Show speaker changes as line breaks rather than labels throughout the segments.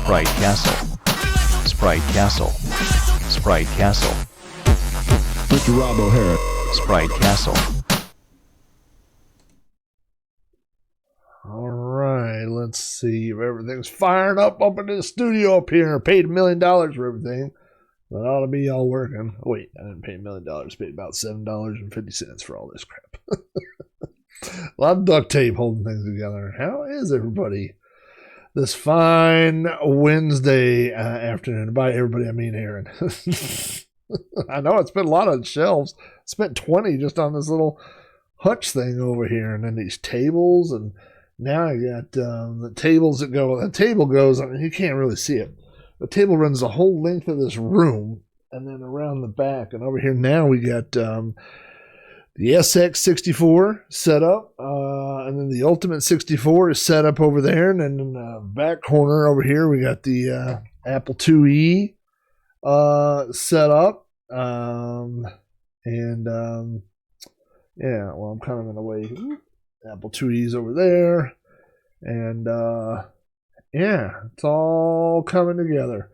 Sprite Castle, Sprite Castle, Sprite Castle,
Mr. Rob O'Hara,
Sprite Castle.
All right, let's see if everything's firing up in the studio up here. I paid $1 million for everything. That ought to be all working. Oh, wait, I didn't pay $1 million. I paid about $7.50 for all this crap. A lot of duct tape holding things together. How is everybody this fine Wednesday afternoon? By everybody, I mean Aaron. I know it's been a lot on shelves. Spent $20 just on this little hutch thing over here, and then these tables, and now I got the tables that go. The table goes. I mean, you can't really see it. The table runs the whole length of this room, and then around the back. And over here now we got the C64 set up, and then the Ultimate 64 is set up over there, and then in the back corner over here we got the Apple IIe set up, yeah, well, I'm kind of in the way. Apple IIe's over there, and yeah, it's all coming together.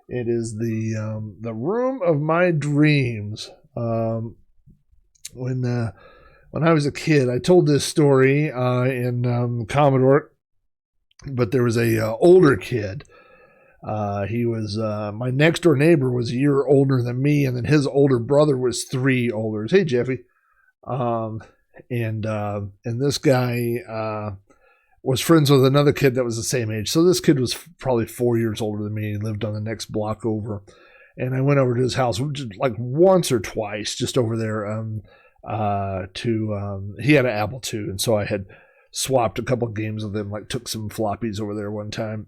It is the room of my dreams. When I was a kid, I told this story in Commodore, but there was a older kid. He was my next door neighbor was a year older than me, and then his older brother was 3 older. Hey, Jeffy. And this guy was friends with another kid that was the same age. So this kid was probably 4 years older than me. He lived on the next block over. And I went over to his house just like once or twice, just over there he had an Apple II, and so I had swapped a couple of games with him, like took some floppies over there one time.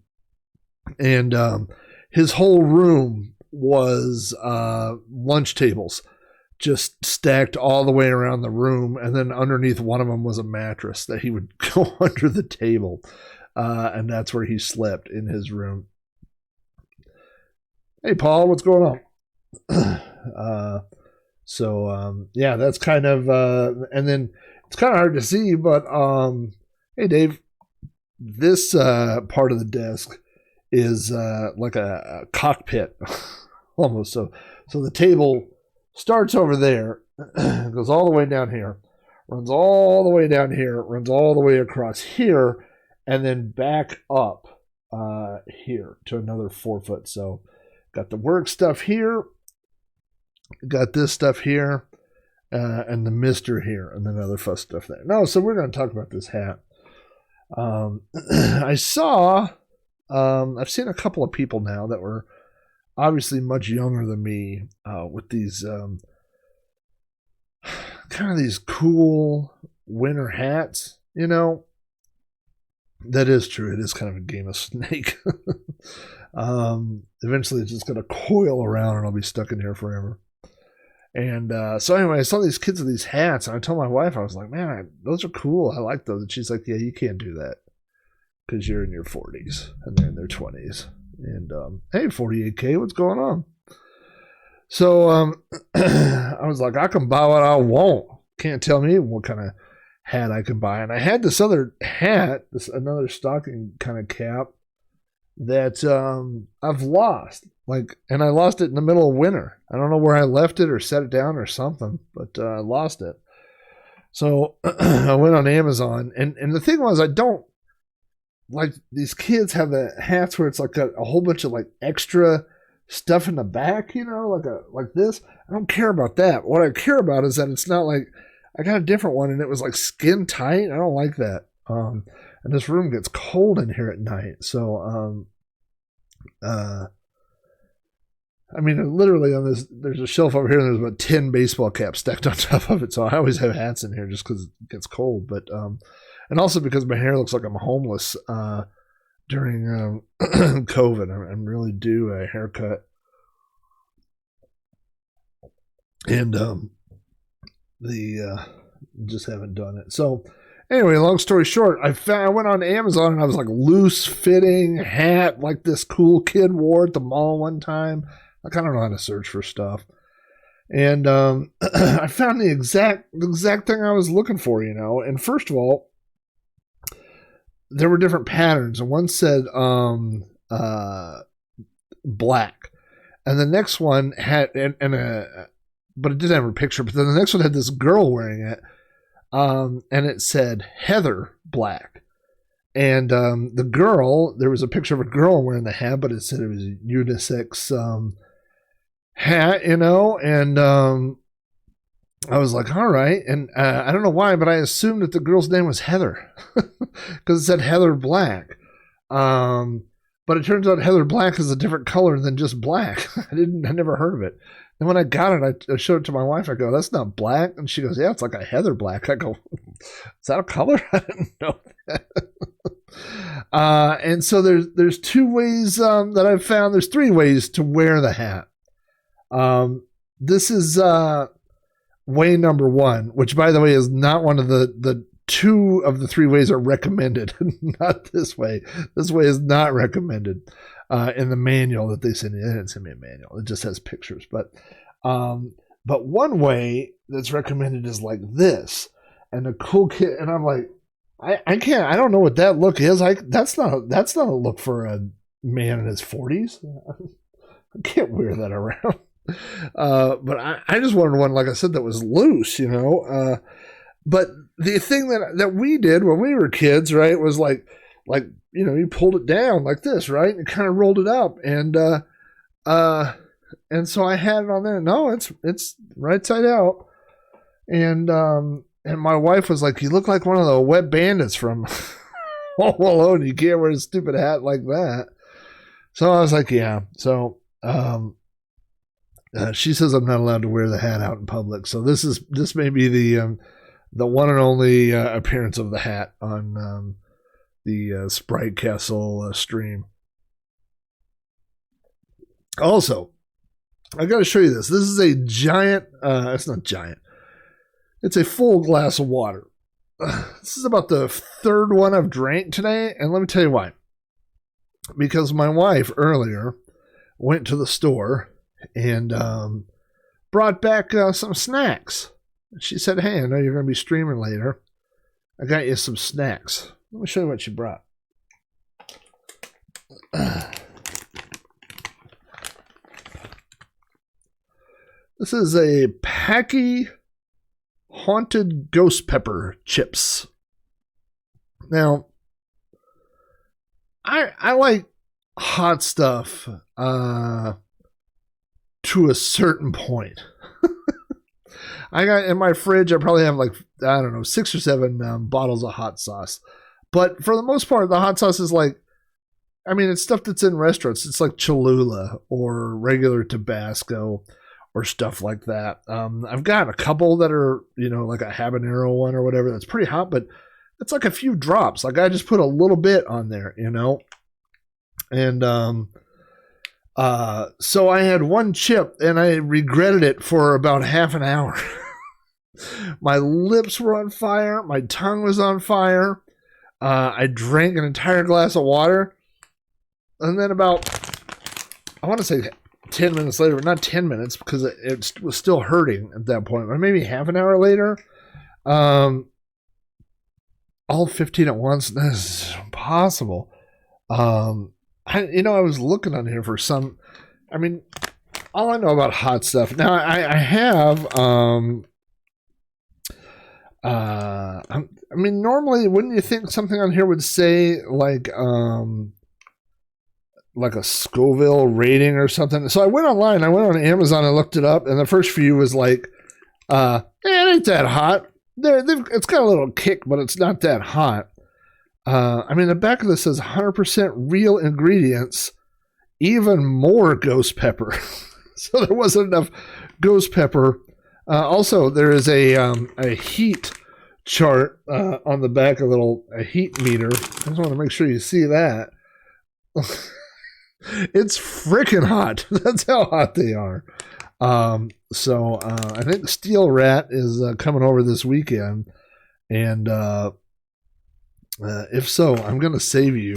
And his whole room was lunch tables, just stacked all the way around the room, and then underneath one of them was a mattress that he would go under the table, and that's where he slept in his room. Hey, Paul, what's going on? Yeah, that's kind of, and then it's kind of hard to see, but hey, Dave, this part of the desk is like a cockpit almost. So the table starts over there, goes all the way down here, runs all the way down here, runs all the way across here, and then back up here to another 4 foot. So got the work stuff here, got this stuff here, and the mister here, and then other fuss stuff there. No, so we're going to talk about this hat. I've seen a couple of people now that were obviously much younger than me with these kind of these cool winter hats, you know. That is true. It is kind of a game of snake. Eventually it's just going to coil around and I'll be stuck in here forever. And so anyway, I saw these kids with these hats, and I told my wife, I was like, man, those are cool. I like those. And she's like, yeah, you can't do that because you're in your 40s and they're in their 20s. And hey, 48K, what's going on? So I was like, I can buy what I want. Can't tell me what kind of hat I can buy. And I had this other hat, another stocking kind of cap that I've lost. And I lost it in the middle of winter. I don't know where I left it or set it down or something, but I lost it. So I went on Amazon, and the thing was, I don't like these kids have the hats where it's like a whole bunch of like extra stuff in the back, you know, like this. I don't care about that. What I care about is that it's not like I got a different one and it was like skin tight. I don't like that. And this room gets cold in here at night. So, I mean, literally on this, there's a shelf over here and there's about 10 baseball caps stacked on top of it. So I always have hats in here just because it gets cold. But, and also because my hair looks like I'm homeless during COVID. I'm really due a haircut. And just haven't done it. So anyway, long story short, I went on Amazon and I was like loose fitting hat like this cool kid wore at the mall one time. I kind of know how to search for stuff. And I found the exact thing I was looking for, you know. And first of all, there were different patterns. And one said black. And the next one had, but it didn't have her picture, but then the next one had this girl wearing it. And it said Heather black. And the girl, there was a picture of a girl wearing the hat, but it said it was a unisex hat, you know, and I was like, all right. And I don't know why, but I assumed that the girl's name was Heather because it said Heather Black. But it turns out Heather Black is a different color than just black. I never heard of it. And when I got it, I showed it to my wife. I go, that's not black. And she goes, yeah, it's like a Heather Black. I go, is that a color? I didn't know that. And so there's two ways that I've found. There's three ways to wear the hat. This is way number one, which, by the way, is not one of the two of the three ways are recommended. Not this way. This way is not recommended in the manual that they sent me. They didn't send me a manual. It just has pictures. But one way that's recommended is like this. And the cool kid, and I'm like, I can't. I don't know what that look is. That's not a look for a man in his 40s. I can't wear that around. But I just wanted one, like I said, that was loose, you know. But the thing that we did when we were kids, right, was like you know, you pulled it down like this, right, and kind of rolled it up, and so I had it on there. No, it's right side out, and my wife was like, "You look like one of the wet bandits from Home Alone. You can't wear a stupid hat like that." So I was like, "Yeah." So she says I'm not allowed to wear the hat out in public. So this may be the one and only appearance of the hat on the Sprite Castle stream. Also, I got to show you this. This is a giant. It's not giant. It's a full glass of water. This is about the third one I've drank today, and let me tell you why. Because my wife earlier went to the store and brought back some snacks. She said, "Hey, I know you're going to be streaming later. I got you some snacks. Let me show you what she brought." This is a Paqui Haunted Ghost Pepper chips. Now, I like hot stuff to a certain point. I got in my fridge, I probably have like, I don't know, 6 or 7 bottles of hot sauce. But for the most part, the hot sauce is like, I mean, it's stuff that's in restaurants. It's like Cholula or regular Tabasco or stuff like that. I've got a couple that are, you know, like a habanero one or whatever that's pretty hot, but it's like a few drops. Like I just put a little bit on there, you know. And so I had one chip and I regretted it for about half an hour. My lips were on fire. My tongue was on fire. I drank an entire glass of water. And then about, I want to say 10 minutes later, but not 10 minutes because it was still hurting at that point, but maybe half an hour later, all 15 at once. That's impossible. I was looking on here for some, I mean, all I know about hot stuff. Now I have, I mean, normally wouldn't you think something on here would say like a Scoville rating or something? So I went online, I went on Amazon and looked it up, and the first few was like, it ain't that hot. It's got a little kick, but it's not that hot. I mean, the back of this says 100% real ingredients, even more ghost pepper. So there wasn't enough ghost pepper. Also, there is a heat chart on the back, a heat meter. I just want to make sure you see that. It's freaking hot. That's how hot they are. So I think Steel Rat is coming over this weekend, and if so, I'm going to save you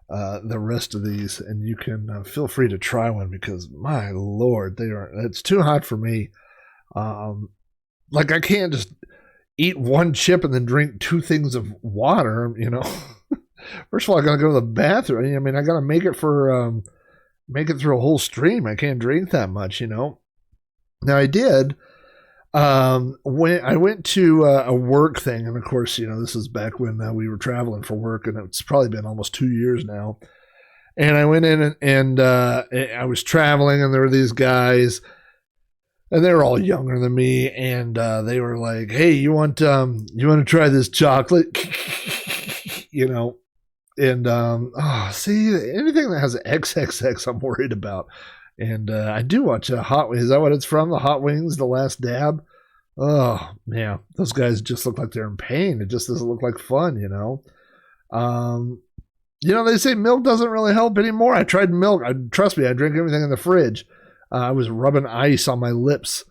the rest of these, and you can feel free to try one because my Lord, it's too hot for me. Like I can't just eat one chip and then drink 2 things of water, you know. First of all, I gotta go to the bathroom. I mean, I gotta make it through a whole stream. I can't drink that much, Now I did. When I went to a work thing, and of course, this is back when we were traveling for work, and it's probably been almost 2 years now. And I went in and I was traveling, and there were these guys, and they were all younger than me, and they were like, "Hey, you want to try this chocolate?" And see, anything that has XXX, I'm worried about. And I do watch Hot Wings. Is that what it's from? The Hot Wings, The Last Dab? Oh, yeah. Those guys just look like they're in pain. It just doesn't look like fun, They say milk doesn't really help anymore. I tried milk. Trust me, I drink everything in the fridge. I was rubbing ice on my lips.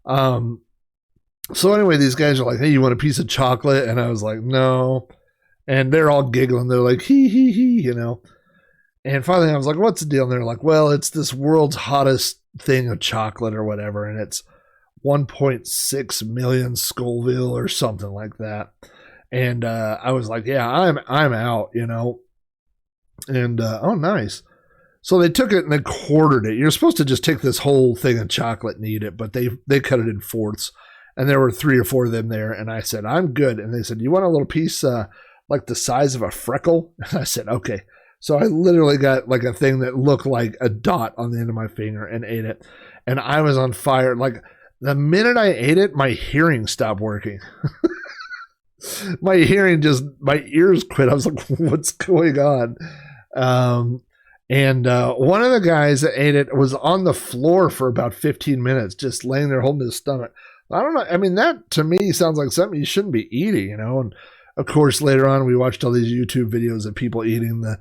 So anyway, these guys are like, "Hey, you want a piece of chocolate?" And I was like, "No." And they're all giggling. They're like, "Hee, hee, hee," And finally, I was like, "What's the deal?" And they're like, "Well, it's this world's hottest thing of chocolate or whatever, and it's 1.6 million Scoville or something like that." And I was like, "Yeah, I'm out," And oh, nice. So they took it and they quartered it. You're supposed to just take this whole thing of chocolate and eat it, but they cut it in fourths, and there were 3 or 4 of them there. And I said, "I'm good." And they said, "You want a little piece like the size of a freckle?" And I said, "Okay." So I literally got like a thing that looked like a dot on the end of my finger and ate it. And I was on fire. Like the minute I ate it, my hearing stopped working. My ears quit. I was like, "What's going on?" And one of the guys that ate it was on the floor for about 15 minutes, just laying there holding his stomach. I don't know. I mean, that to me sounds like something you shouldn't be eating, And of course, later on, we watched all these YouTube videos of people eating the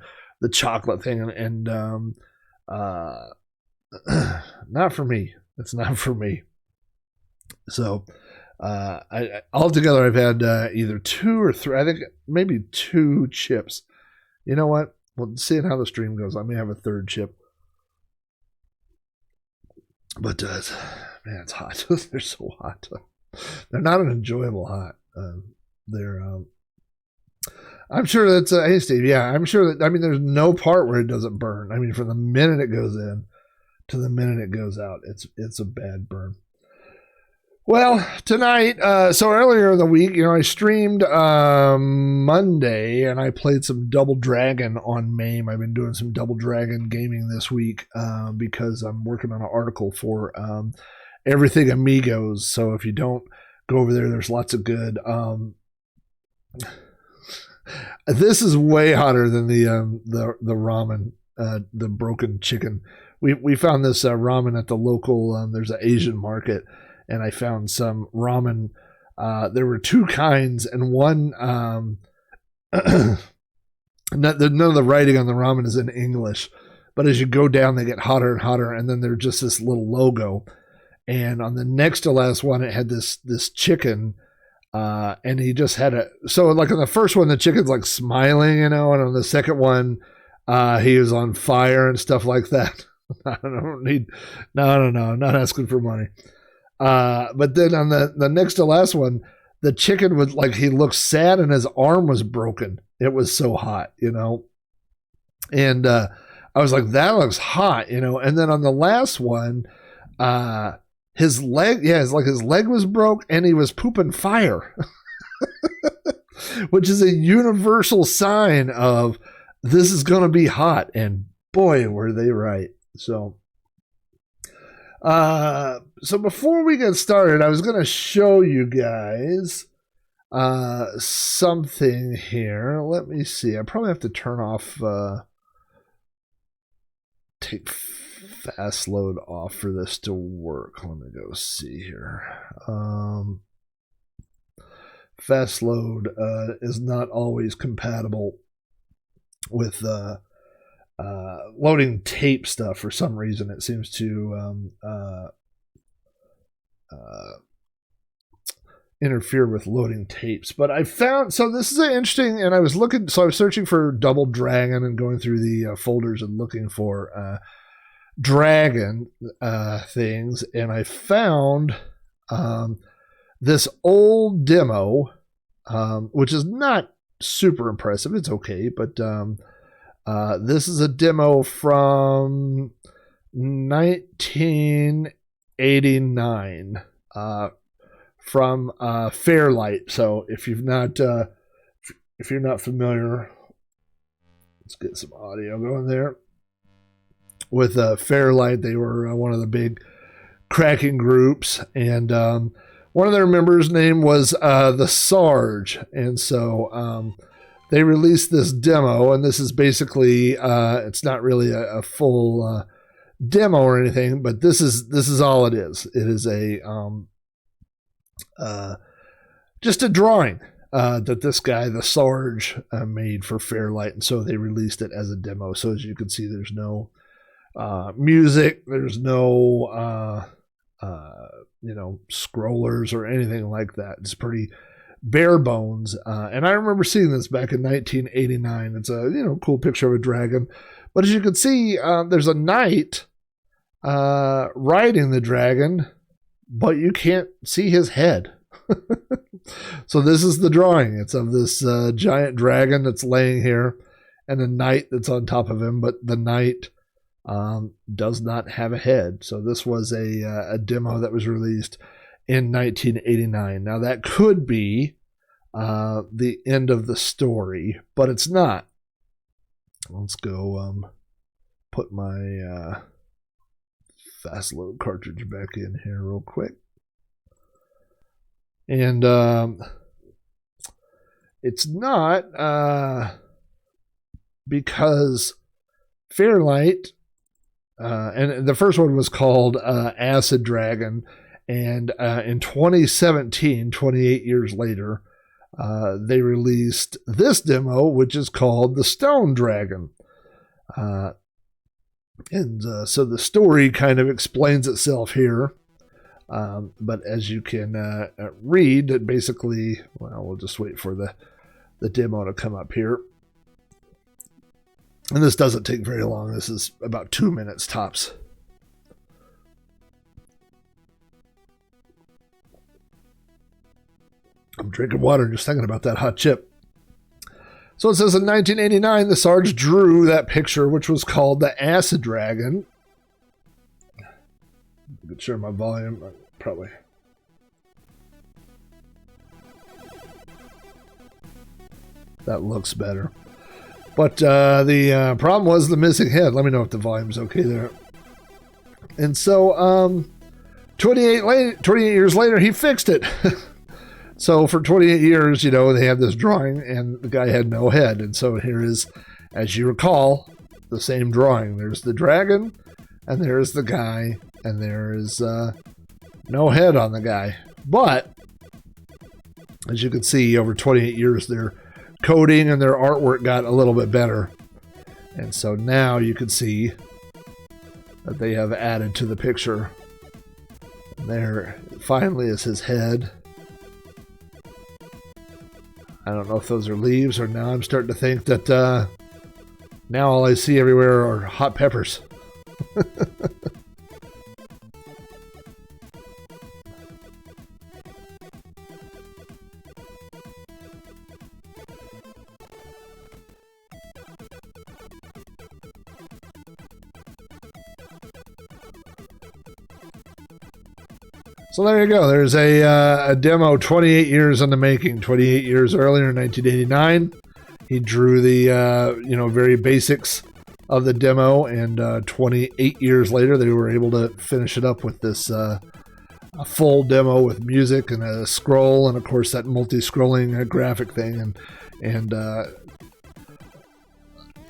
chocolate thing, and not for me. It's not for me. So, altogether, I've had either 2 or 3. I think maybe 2 chips. You know what? Well, seeing how the stream goes, I may have a 3rd chip. But man, it's hot. They're so hot. They're not an enjoyable hot. They're. I'm sure that's hey Steve. Yeah, I'm sure that. I mean, there's no part where it doesn't burn. I mean, from the minute it goes in to the minute it goes out, it's a bad burn. Well, tonight, so earlier in the week, I streamed Monday, and I played some Double Dragon on MAME. I've been doing some Double Dragon gaming this week because I'm working on an article for Everything Amigos. So if you don't go over there, there's lots of good. This is way hotter than the ramen, the broken chicken. We found this ramen at the local. There's an Asian market. And I found some ramen. There were 2 kinds, and one, none of the writing on the ramen is in English. But as you go down, they get hotter and hotter, and then there's just this little logo. And on the next to last one, it had this chicken, and he just had so like on the first one, the chicken's like smiling, and on the second one, he was on fire and stuff like that. I don't need, no, I'm not asking for money. But then on the next to last one, the chicken was like, he looked sad and his arm was broken. It was so hot, and I was like, that looks hot, and then on the last one, his leg, his leg was broke and he was pooping fire, which is a universal sign of this is going to be hot. And boy, were they right. So before we get started, I was going to show you guys something here. Let me see. I probably have to turn off, take fast load off for this to work. Let me go see here. Fast load is not always compatible with loading tape stuff for some reason. It seems to interfere with loading tapes. But I found, so this is an interesting, and I was searching for Double Dragon and going through the folders and looking for dragon things, and I found this old demo, which is not super impressive. It's okay, but this is a demo from 1989 from Fairlight. So if you're not familiar, let's get some audio going there. With Fairlight, they were one of the big cracking groups, and one of their members' name was the Sarge, and so they released this demo, and this is basically it's not really a full demo or anything, but this is all it is. It is a just a drawing that this guy, the Sarge, made for Fairlight, and so they released it as a demo. So as you can see, there's no music, there's no scrollers or anything like that. It's pretty bare bones, and I remember seeing this back in 1989. It's a cool picture of a dragon, but as you can see, there's a knight riding the dragon, but you can't see his head. So this is the drawing. It's of this giant dragon that's laying here, and a knight that's on top of him, but the knight does not have a head. So this was a demo that was released in 1989. Now that could be the end of the story, but it's not. Let's go put my fast load cartridge back in here real quick. And it's not because Fairlight, and the first one was called Acid Dragon, and in 2017, 28 years later, they released this demo, which is called the Stone Dragon. And so the story kind of explains itself here. But as you can read, it basically, well, we'll just wait for the demo to come up here. And this doesn't take very long. This is about 2 minutes tops. I'm drinking water just thinking about that hot chip. So it says in 1989, the Sarge drew that picture, which was called the Acid Dragon. I could share my volume, probably. That looks better. But the problem was the missing head. Let me know if the volume's okay there. And so 28 years later, he fixed it. So for 28 years, they had this drawing, and the guy had no head. And so here is, as you recall, the same drawing. There's the dragon, and there's the guy, and there is no head on the guy. But, as you can see, over 28 years, their coding and their artwork got a little bit better. And so now you can see that they have added to the picture. And there finally is his head. I don't know if those are leaves, or now I'm starting to think that now all I see everywhere are hot peppers. So there you go. There's a demo 28 years in the making. 28 years earlier in 1989, he drew the very basics of the demo, and 28 years later, they were able to finish it up with this a full demo with music and a scroll, and of course that multi-scrolling graphic thing, and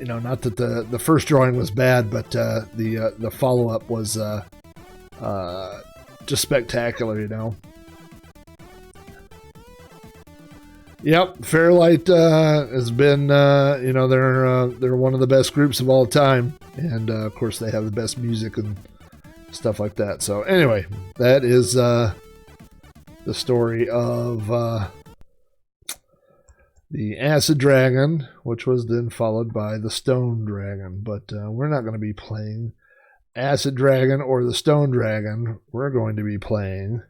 not that the first drawing was bad, but the follow-up was just spectacular, Yep, Fairlight has been, they're one of the best groups of all time, and of course they have the best music and stuff like that. So anyway, that is the story of the Acid Dragon, which was then followed by the Stone Dragon. But we're not going to be playing Acid Dragon or the Stone Dragon. We're going to be playing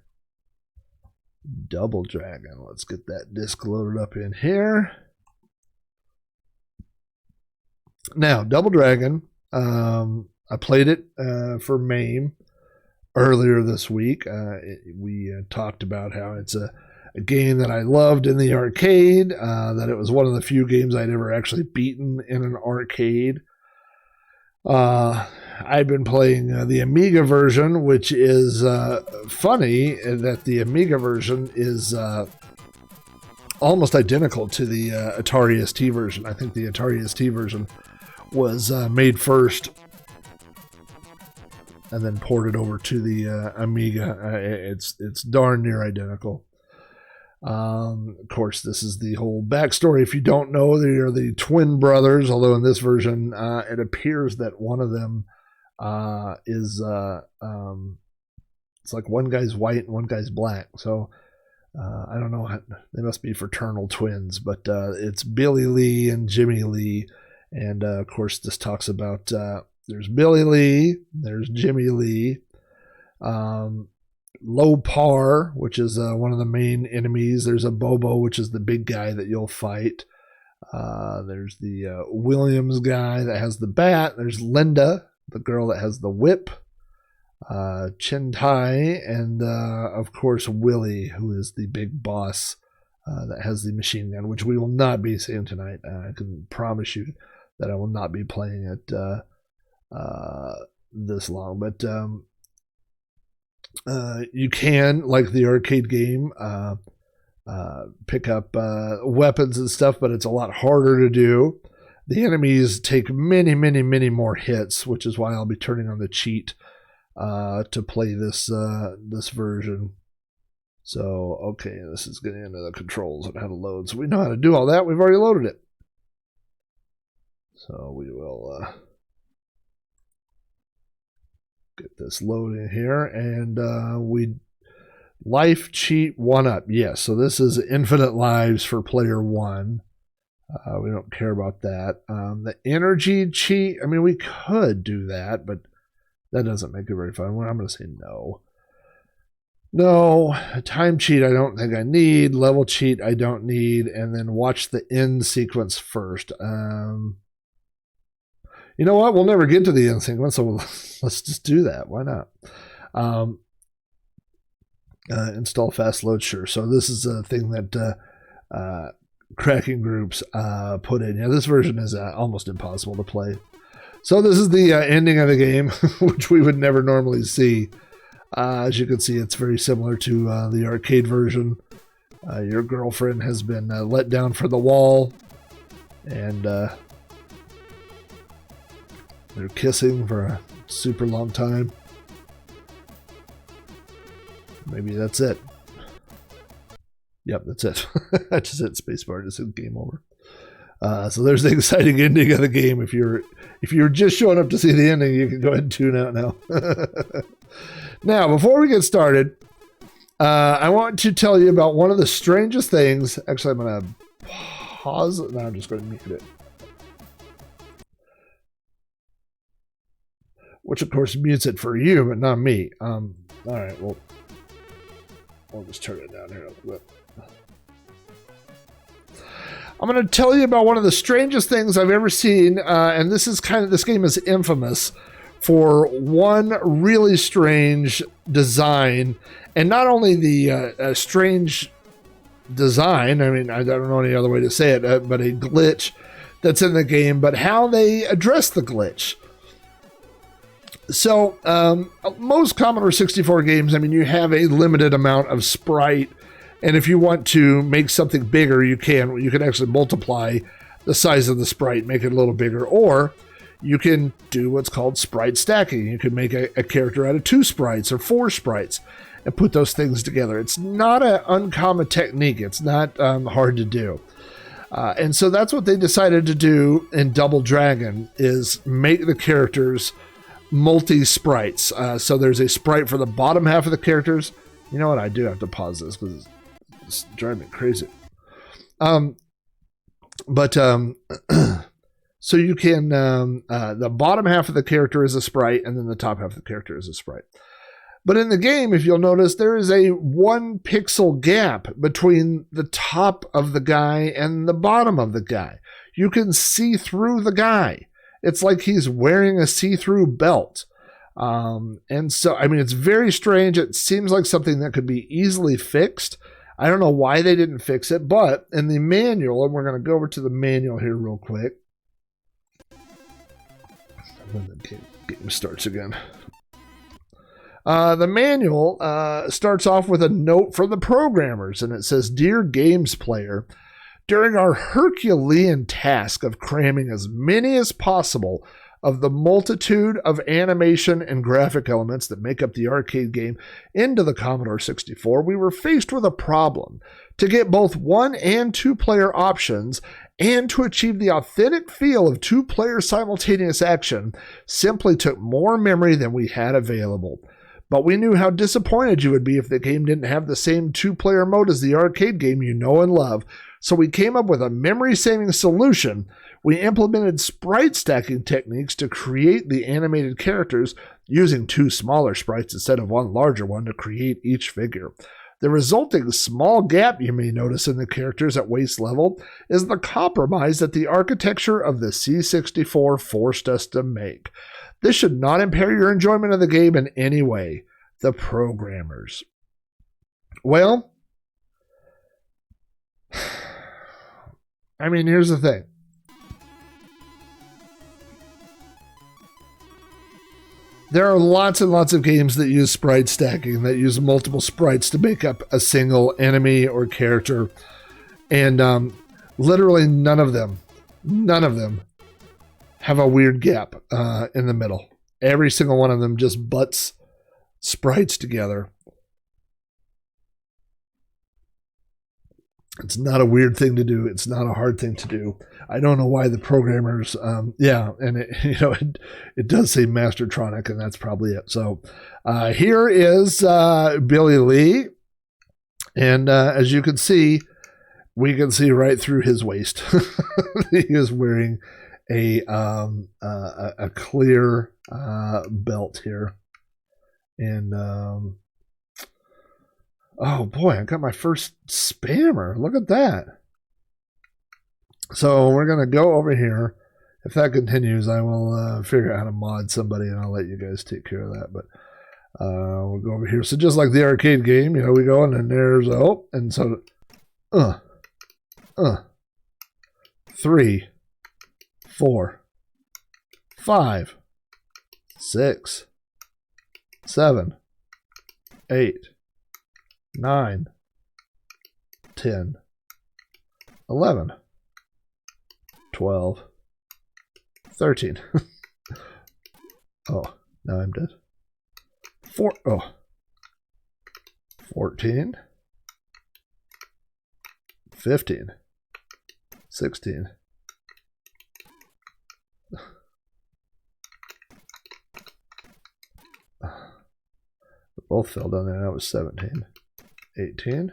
Double Dragon. Let's get that disc loaded up in here. Now, Double Dragon, I played it for MAME earlier this week. We talked about how it's a game that I loved in the arcade, that it was one of the few games I'd ever actually beaten in an arcade. I've been playing the Amiga version, which is funny that the Amiga version is almost identical to the Atari ST version. I think the Atari ST version was made first and then ported over to the Amiga. It's darn near identical. Of course, this is the whole backstory. If you don't know, they are the twin brothers, although in this version, it appears that one of them is, it's like one guy's white and one guy's black. So I don't know. They must be fraternal twins, but it's Billy Lee and Jimmy Lee. And of course, this talks about there's Billy Lee, there's Jimmy Lee, Low Par, which is one of the main enemies. There's a Bobo, which is the big guy that you'll fight. There's the Williams guy that has the bat. There's Linda, the girl that has the whip. Chin Tai, and of course Willie, who is the big boss that has the machine gun, which we will not be seeing tonight. I can promise you that I will not be playing it this long, but you can, like the arcade game, pick up weapons and stuff, but it's a lot harder to do. The enemies take many more hits, which is why I'll be turning on the cheat to play this version. So, okay, this is getting into the controls and how to load. So we know how to do all that. We've already loaded it. So we will get this loading here. And we life cheat 1-up. Yes, so this is infinite lives for player 1. We don't care about that. The energy cheat, I mean, we could do that, but that doesn't make it very fun. I'm going to say no. No, time cheat I don't think I need. Level cheat I don't need. And then watch the end sequence first. You know what? We'll never get to the end sequence, so let's just do that. Why not? Install fast load, sure. So this is a thing that cracking groups put in. Yeah, this version is almost impossible to play. So this is the ending of the game, which we would never normally see. As you can see, it's very similar to the arcade version. Your girlfriend has been let down for the wall, and they're kissing for a super long time. Maybe that's it. Yep, that's it. I just hit spacebar to say game over. So there's the exciting ending of the game. If you're just showing up to see the ending, you can go ahead and tune out now. Now, before we get started, I want to tell you about one of the strangest things. Actually, I'm going to pause it. No, I'm just going to mute it. Which, of course, mutes it for you, but not me. All right, well, I'll just turn it down here a little bit. I'm going to tell you about one of the strangest things I've ever seen, and this game is infamous for one really strange design, and not only the strange design, I mean, I don't know any other way to say it, but a glitch that's in the game, but how they address the glitch. So, most Commodore 64 games, I mean, you have a limited amount of sprite, and if you want to make something bigger, you can. You can actually multiply the size of the sprite, make it a little bigger, or you can do what's called sprite stacking. You can make a character out of 2 sprites or 4 sprites and put those things together. It's not an uncommon technique. It's not hard to do. And so that's what they decided to do in Double Dragon, is make the characters multi-sprites. So there's a sprite for the bottom half of the characters. You know what? I do have to pause this because it's driving me crazy. So you can, the bottom half of the character is a sprite, and then the top half of the character is a sprite. But in the game, if you'll notice, there is a 1 pixel gap between the top of the guy and the bottom of the guy. You can see through the guy. It's like he's wearing a see-through belt. And so, I mean, it's very strange. It seems like something that could be easily fixed. I don't know why they didn't fix it, but in the manual, and we're going to go over to the manual here real quick. When the game starts again. The manual starts off with a note from the programmers, and it says, "Dear games player, during our Herculean task of cramming as many as possible of the multitude of animation and graphic elements that make up the arcade game into the Commodore 64, we were faced with a problem. To get both 1 and 2 player options and to achieve the authentic feel of 2 player simultaneous action simply took more memory than we had available. But we knew how disappointed you would be if the game didn't have the same 2-player mode as the arcade game you know and love, so we came up with a memory-saving solution. We implemented sprite stacking techniques to create the animated characters using 2 smaller sprites instead of 1 larger one to create each figure. The resulting small gap you may notice in the characters at waist level is the compromise that the architecture of the C64 forced us to make. This should not impair your enjoyment of the game in any way. The programmers." Well, I mean, here's the thing. There are lots and lots of games that use sprite stacking, that use multiple sprites to make up a single enemy or character. And literally none of them have a weird gap in the middle. Every single one of them just butts sprites together. It's not a weird thing to do. It's not a hard thing to do. I don't know why the programmers, and it does say Mastertronic, and that's probably it. So here is Billy Lee, and as you can see, we can see right through his waist. He is wearing a clear belt here, and oh boy, I got my first spammer. Look at that. So we're going to go over here. If that continues, I will figure out how to mod somebody, and I'll let you guys take care of that. But we'll go over here. So just like the arcade game, we go, and then there's, and so, 3, 4, 5, 6, 7, 8, 9, 10, 11, 12, 13. Oh, now I'm dead. 14, 15, 16. They both fell down there. That was 17. 18,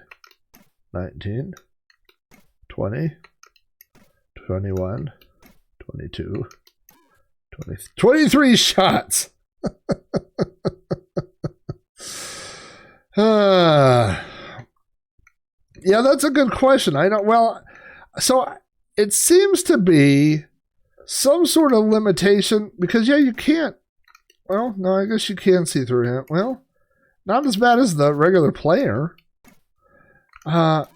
19, 20, 21, 22, 23 shots. Yeah, that's a good question. So it seems to be some sort of limitation because, you can't. Well, no, I guess you can see through him. Well, not as bad as the regular player. I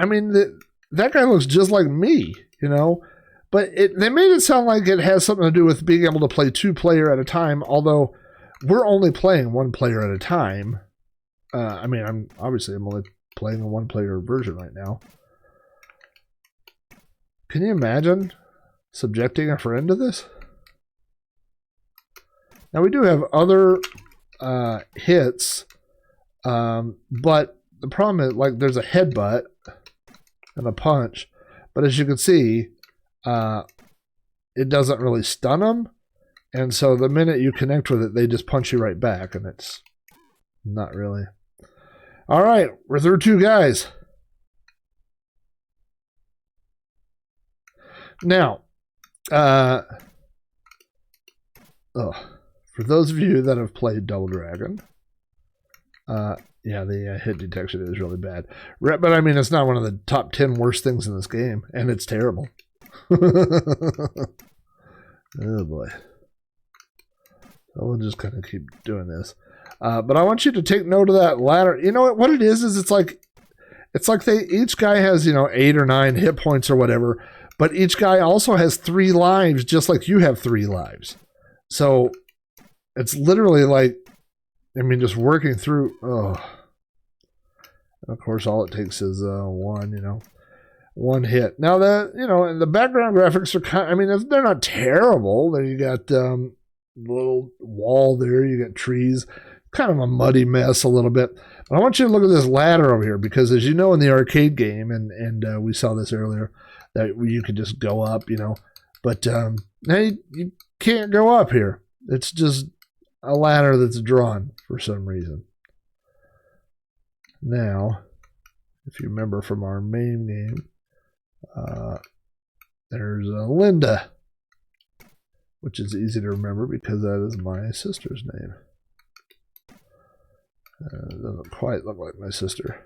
mean, that guy looks just like me, but they made it sound like it has something to do with being able to play 2 player at a time, although we're only playing 1 player at a time. I'm only playing a 1 player version right now. Can you imagine subjecting a friend to this? Now, we do have other hits, but the problem is, there's a headbutt and a punch, but as you can see, it doesn't really stun them, and so the minute you connect with it, they just punch you right back, and it's not really. All right, we're through 2 guys. Now, for those of you that have played Double Dragon, the hit detection is really bad. But I mean, it's not one of the top 10 worst things in this game, and it's terrible. Oh boy. So we'll just kind of keep doing this. But I want you to take note of that ladder. You know what it is it's like each guy has, 8 or 9 hit points or whatever, but each guy also has 3 lives, just like you have 3 lives. So it's literally like, just working through. Oh, and of course, all it takes is one hit. Now and the background graphics are they're not terrible. There you got little wall there, you got trees, kind of a muddy mess a little bit. But I want you to look at this ladder over here, because as you know, in the arcade game, and we saw this earlier, that you could just go up, but now you can't go up here. It's just a ladder that's drawn for some reason. Now, if you remember from our main game, there's Linda, which is easy to remember because that is my sister's name. It doesn't quite look like my sister.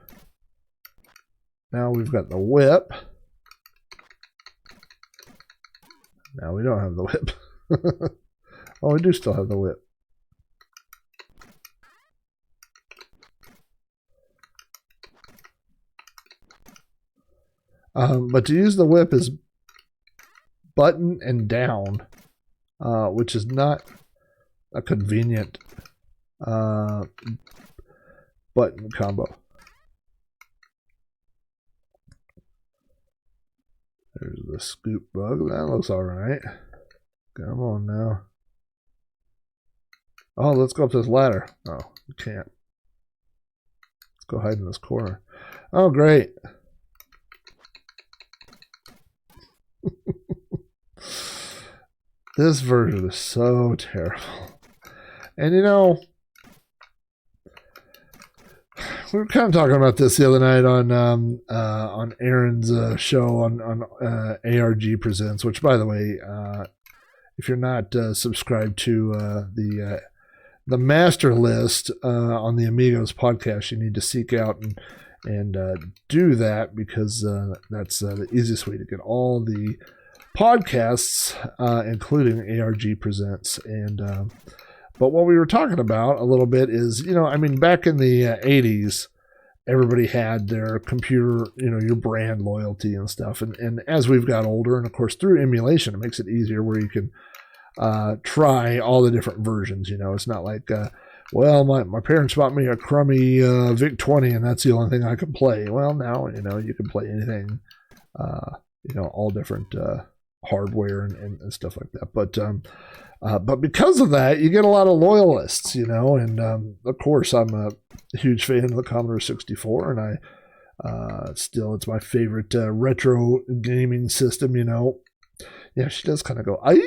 Now we've got the whip. Now we don't have the whip. Oh, we do still have the whip. But to use the whip is button and down, which is not a convenient button combo. There's the scoop bug. That looks alright. Come on now. Oh, let's go up this ladder. Oh, you can't. Let's go hide in this corner. Oh, great. This version is so terrible. And we were kind of talking about this the other night on Aaron's show on ARG Presents, which, by the way, if you're not subscribed to the master list on the Amigos podcast, you need to seek out and do that, because that's the easiest way to get all the podcasts, including ARG Presents. And but what we were talking about a little bit is, back in the 80s, everybody had their computer, your brand loyalty and stuff. And as we've got older, and of course through emulation, it makes it easier where you can try all the different versions. It's not like, well, my parents bought me a crummy VIC-20 and that's the only thing I can play. Well, now, you can play anything, all different hardware and stuff like that. But because of that, you get a lot of loyalists, and of course, I'm a huge fan of the Commodore 64, and it's my favorite retro gaming system, Yeah, she does kind of go, aye.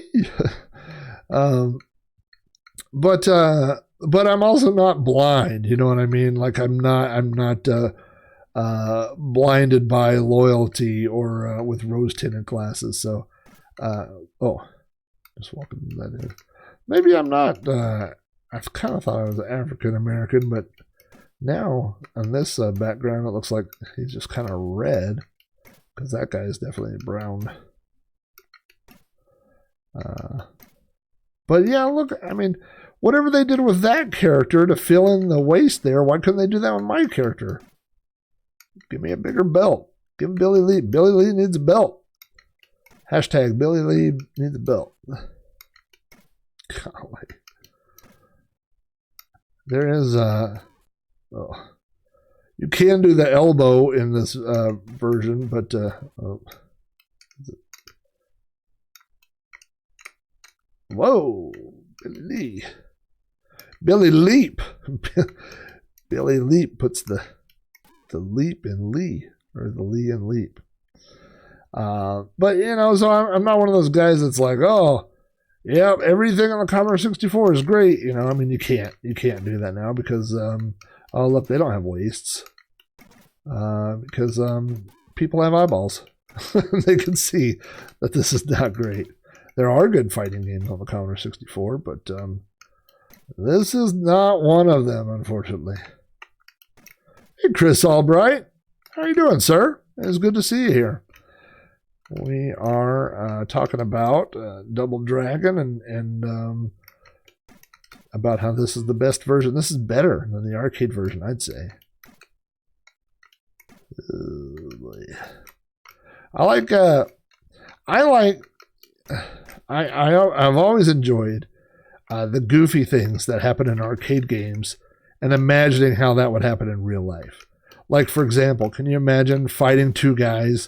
But I'm also not blind, you know what I mean? Like I'm not blinded by loyalty or with rose-tinted glasses. So, just walking that in. Maybe I'm not. I kind of thought I was African American, but now on this background, it looks like he's just kind of red, because that guy is definitely brown. But yeah, look, whatever they did with that character to fill in the waist there, why couldn't they do that with my character? Give me a bigger belt. Give Billy Lee. Billy Lee needs a belt. Hashtag Billy Lee needs a belt. Golly. There is you can do the elbow in this version, but whoa, Billy Lee. Billy Leap. Billy Leap puts the leap in Lee, or the Lee in Leap. But so I'm not one of those guys that's like, oh, yeah, everything on the Commodore 64 is great. You can't do that now because oh look, they don't have waists. Because people have eyeballs. They can see that this is not great. There are good fighting games on the Commodore 64, but this is not one of them, unfortunately. Hey, Chris Albright. How are you doing, sir? It's good to see you here. we are talking about Double Dragon and about how this is the best version. This is better than the arcade version, I'd say. Oh, boy. I've always enjoyed the goofy things that happen in arcade games and imagining how that would happen in real life. Like, for example, can you imagine fighting two guys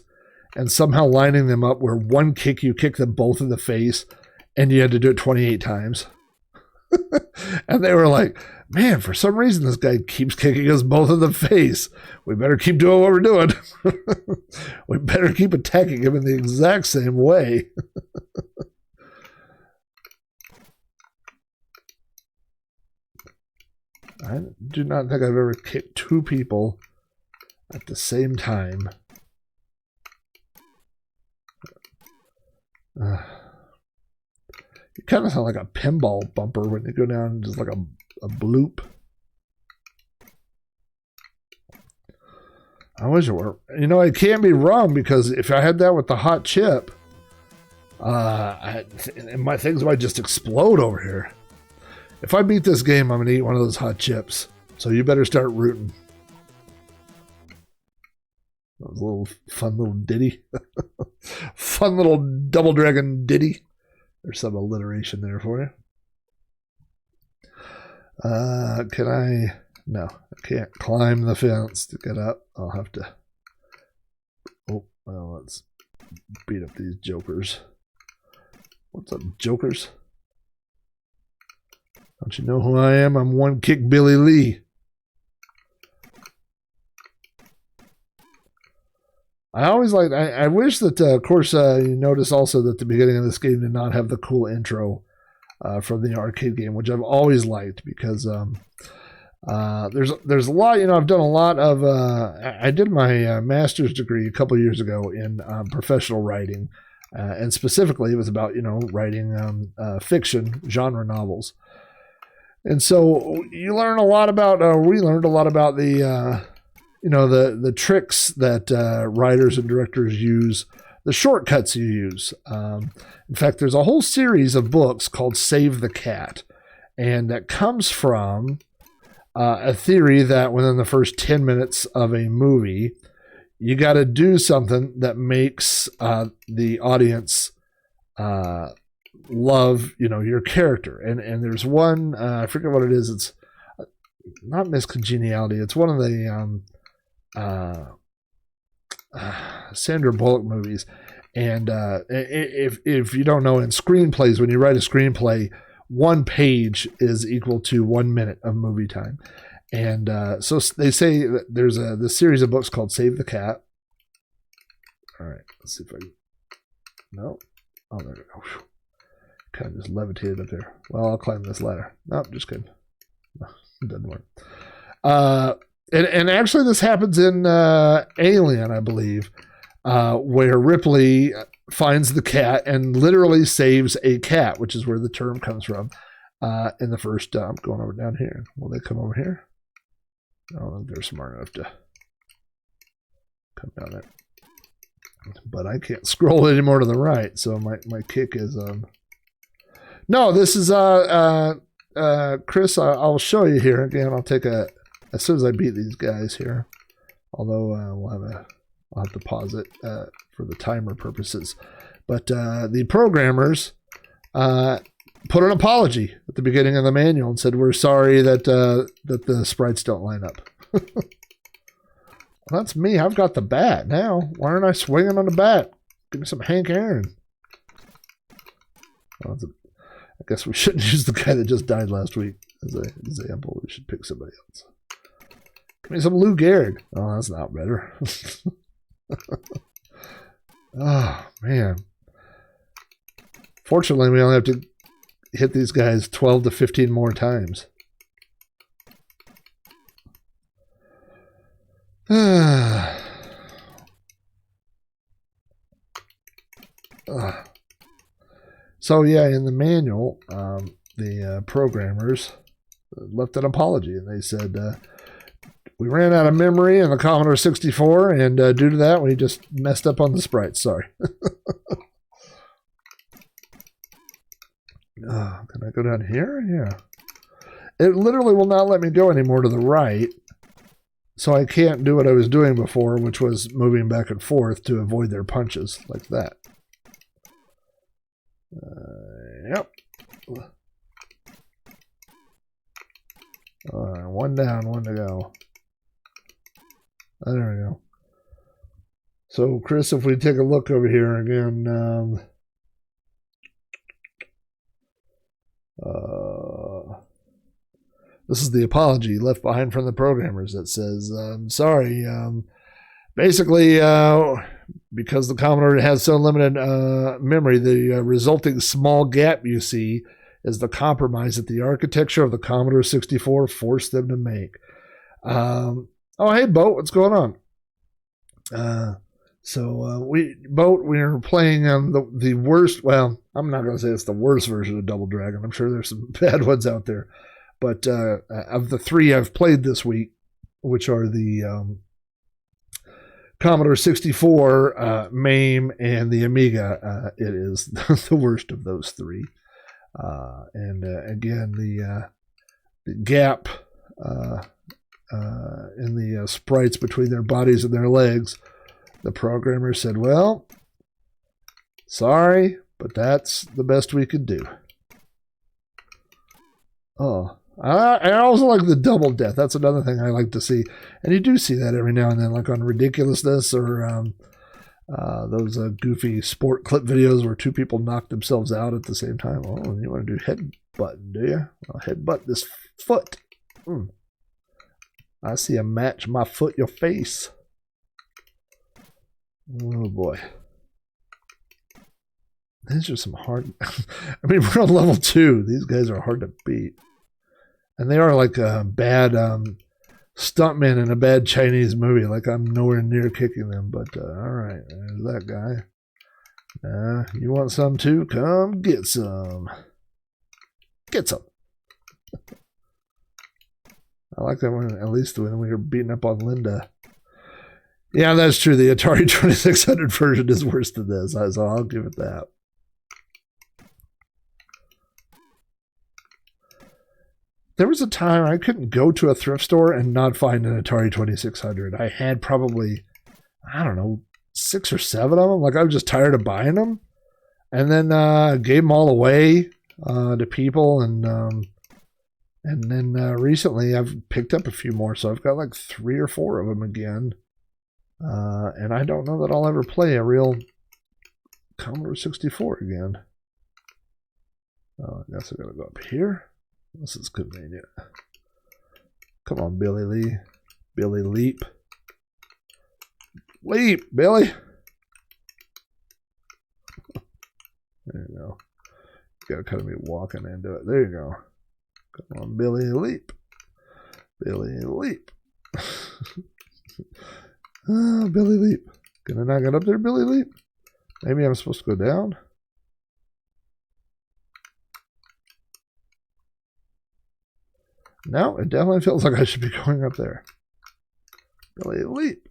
and somehow lining them up where one kick, you kick them both in the face, and you had to do it 28 times? And they were like, man, for some reason this guy keeps kicking us both in the face. We better keep doing what we're doing. We better keep attacking him in the exact same way. I do not think I've ever kicked two people at the same time. You kind of sound like a pinball bumper when you go down just like a bloop. I wish it were. You know, I can't be wrong, because if I had that with the hot chip, my things might just explode over here. If I beat this game, I'm going to eat one of those hot chips. So you better start rooting. That was a little fun little ditty. Fun little Double Dragon ditty. There's some alliteration there for you. Can I? No, I can't climb the fence to get up. I'll have to. Oh, well, let's beat up these jokers. What's up, jokers? Don't you know who I am? I'm One Kick Billy Lee. I always like. I wish that, of course, you notice also that the beginning of this game did not have the cool intro from the arcade game, which I've always liked, because there's a lot. You know, I've done a lot of. I did my master's degree a couple of years ago in professional writing, and specifically it was about, you know, writing fiction genre novels, and so you learn a lot about. We learned a lot about the. You know, the tricks that writers and directors use, the shortcuts you use. In fact, there's a whole series of books called Save the Cat, and that comes from a theory that within the first 10 minutes of a movie, you got to do something that makes the audience love, you know, your character. And there's one, I forget what it is. It's not Miscongeniality. It's one of the Sandra Bullock movies, and if you don't know, in screenplays, when you write a screenplay, one page is equal to 1 minute of movie time, and so they say that there's this series of books called Save the Cat. All right, let's see if I can. No, oh, there we go. Kind of just levitated up there. Well, I'll climb this ladder. Nope, just kidding. No, it doesn't work. And actually, this happens in Alien, I believe, where Ripley finds the cat and literally saves a cat, which is where the term comes from. In the first, I'm going over down here. Will they come over here? I don't think they're smart enough to come down there. But I can't scroll any more to the right, so my kick is... No, this is... Chris, I'll show you here. Again, I'll take a... As soon as I beat these guys here, although I'll have to pause it for the timer purposes. But the programmers put an apology at the beginning of the manual and said, "We're sorry that the sprites don't line up." Well, that's me. I've got the bat now. Why aren't I swinging on the bat? Give me some Hank Aaron. Well, I guess we shouldn't use the guy that just died last week as an example. We should pick somebody else. Give me some Lou Gehrig. Oh, that's not better. Oh, man. Fortunately, we only have to hit these guys 12 to 15 more times. So, yeah, in the manual, the programmers left an apology, and they said... We ran out of memory in the Commodore 64, and due to that, we just messed up on the sprites. Sorry. Can I go down here? Yeah. It literally will not let me go anymore to the right, so I can't do what I was doing before, which was moving back and forth to avoid their punches, like that. Yep. One down, one to go. There we go. So, Chris, if we take a look over here again, this is the apology left behind from the programmers that says, sorry, basically, because the Commodore has so limited memory, the resulting small gap you see is the compromise that the architecture of the Commodore 64 forced them to make. Oh, hey, Boat, what's going on? We were playing on the worst, well, I'm not going to say it's the worst version of Double Dragon. I'm sure there's some bad ones out there. But of the three I've played this week, which are the Commodore 64, MAME, and the Amiga, it is the worst of those three. Again, the gap in the sprites between their bodies and their legs, the programmer said, well, sorry, but that's the best we could do. Oh, I also like the double death. That's another thing I like to see. And you do see that every now and then, like on Ridiculousness or those goofy sport clip videos where two people knock themselves out at the same time. Oh, you want to do headbutt, do you? I'll headbutt this foot. I see a match. My foot, your face. Oh, boy. These are some hard... I mean, we're on level 2. These guys are hard to beat. And they are like a bad stuntman in a bad Chinese movie. Like, I'm nowhere near kicking them. But, all right. There's that guy. You want some too? Come get some. Get some. I like that one, at least when we were beating up on Linda. Yeah, that's true. The Atari 2600 version is worse than this, so I'll give it that. There was a time I couldn't go to a thrift store and not find an Atari 2600. I had probably, I don't know, 6 or 7 of them. Like, I was just tired of buying them. And then gave them all away to people. And then recently I've picked up a few more. So I've got like 3 or 4 of them again. And I don't know that I'll ever play a real Commodore 64 again. Oh, I guess I gotta go up here. This is convenient. Come on, Billy Lee. Billy Leap. Leap, Billy! There you go. You gotta kind of be walking into it. There you go. Come on, Billy Leap. Billy Leap. Billy Leap. Can I not get up there, Billy Leap? Maybe I'm supposed to go down? No, it definitely feels like I should be going up there. Billy Leap.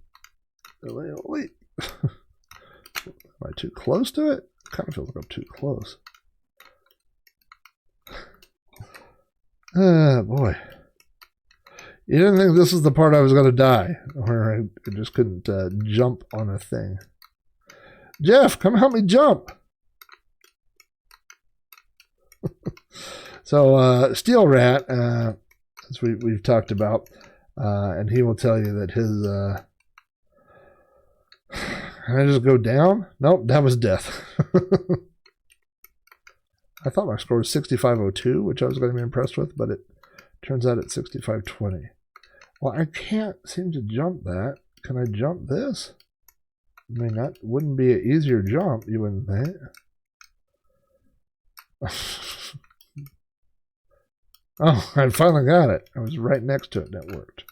Billy Leap. Am I too close to it? Kind of feels like I'm too close. Boy. You didn't think this was the part I was going to die, or I just couldn't jump on a thing. Jeff, come help me jump. So, Steel Rat, as we've talked about, and he will tell you that his... Can I just go down? Nope, that was death. I thought my score was 6502, which I was going to be impressed with, but it turns out it's 6520. Well, I can't seem to jump that. Can I jump this? I mean, that wouldn't be an easier jump, you wouldn't think. Oh, I finally got it. I was right next to it, and it worked.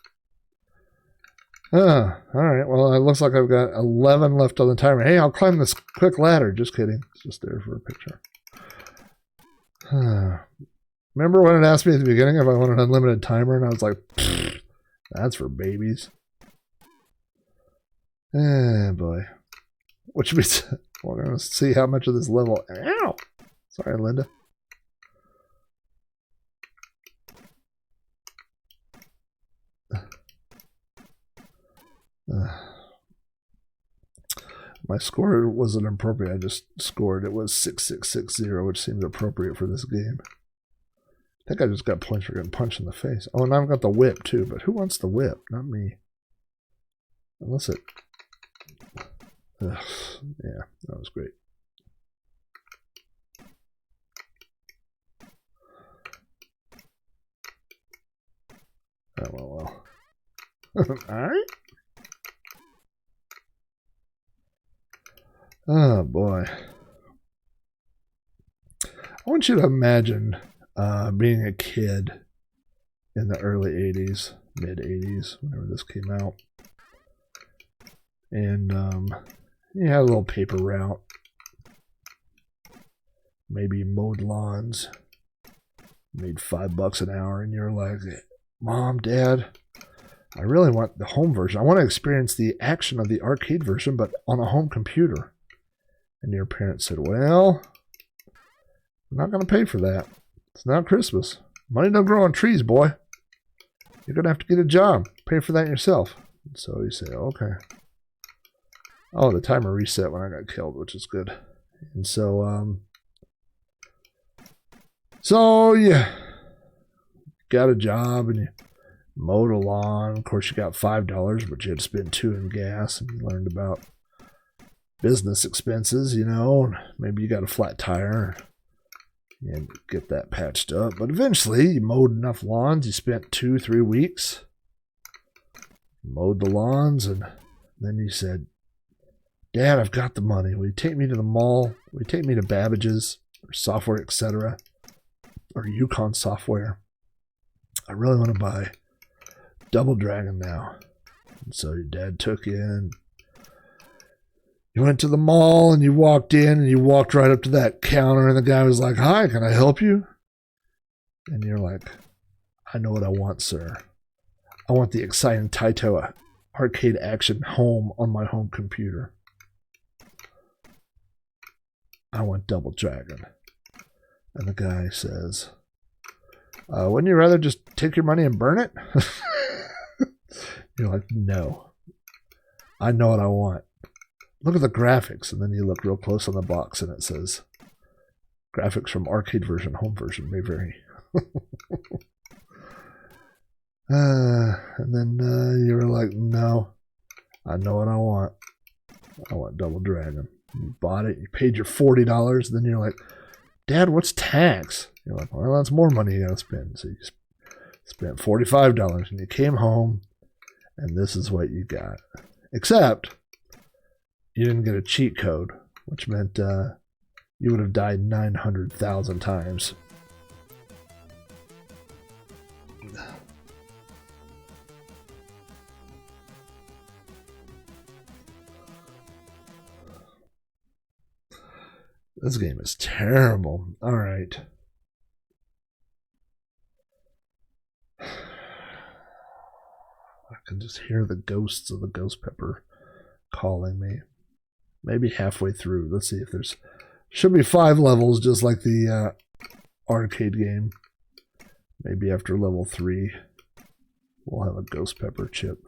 All right, well, it looks like I've got 11 left on the timer. Hey, I'll climb this quick ladder. Just kidding. It's just there for a picture. Remember when it asked me at the beginning if I wanted an unlimited timer, and I was like, That's for babies. Eh, boy. Which means we're going to see how much of this level... Ow! Sorry, Linda. My score wasn't appropriate. I just scored. It was 6660, which seems appropriate for this game. I think I just got points for getting punched in the face. Oh, and I've got the whip, too. But who wants the whip? Not me. Unless it... Ugh, yeah, that was great. Oh, well. Alright. Oh, boy. I want you to imagine being a kid in the early 80s, mid 80s, whenever this came out. And you had a little paper route. Maybe you mowed lawns. Made $5 an hour, and you're like, Mom, Dad, I really want the home version. I want to experience the action of the arcade version, but on a home computer. And your parents said, well, I'm not going to pay for that. It's not Christmas. Money don't grow on trees, boy. You're going to have to get a job. Pay for that yourself. And so you say, okay. Oh, the timer reset when I got killed, which is good. And so, you got a job and you mowed a lawn. Of course, you got $5, but you had to spend $2 in gas, and you learned about business expenses, you know. And maybe you got a flat tire and get that patched up. But eventually, you mowed enough lawns. You spent 2-3 weeks, mowed the lawns, and then you said, Dad, I've got the money. Will you take me to the mall? Will you take me to Babbage's or Software, etc., or Yukon Software? I really want to buy Double Dragon now. And so your dad took you in. You went to the mall and you walked in and you walked right up to that counter and the guy was like, hi, can I help you? And you're like, I know what I want, sir. I want the exciting Taito arcade action home on my home computer. I want Double Dragon. And the guy says, wouldn't you rather just take your money and burn it? You're like, no. I know what I want. Look at the graphics. And then you look real close on the box and it says, graphics from arcade version, home version may vary. And then you were like, no, I know what I want. I want Double Dragon. You bought it. You paid your $40. Then you're like, Dad, what's tax? You're like, well, that's more money you got to spend. So you spent $45 and you came home and this is what you got. Except you didn't get a cheat code, which meant you would have died 900,000 times. This game is terrible. All right. I can just hear the ghosts of the Ghost Pepper calling me. Maybe halfway through. Let's see if there's... Should be 5 levels, just like the arcade game. Maybe after level 3, we'll have a Ghost Pepper chip.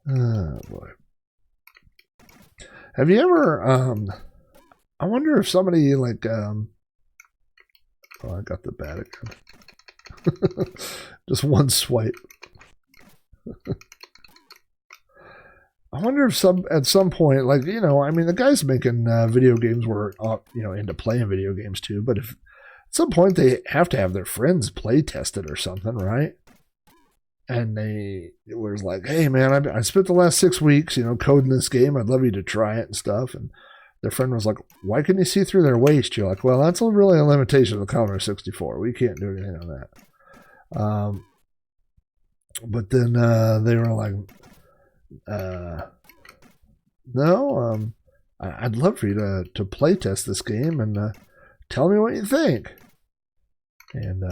Oh, boy. Have you ever, I wonder if somebody, like, oh, I got the bat again. Just one swipe. I wonder if at some point, like, you know, I mean, the guys making video games were, you know, into playing video games too, but if at some point they have to have their friends play test it or something, right? And it was like, hey, man, I spent the last 6 weeks, you know, coding this game. I'd love you to try it and stuff. And their friend was like, why can you see through their waist? You're like, well, that's really a limitation of the Commodore 64. We can't do anything on that. But then they were like, no, I'd love for you to play test this game and tell me what you think. And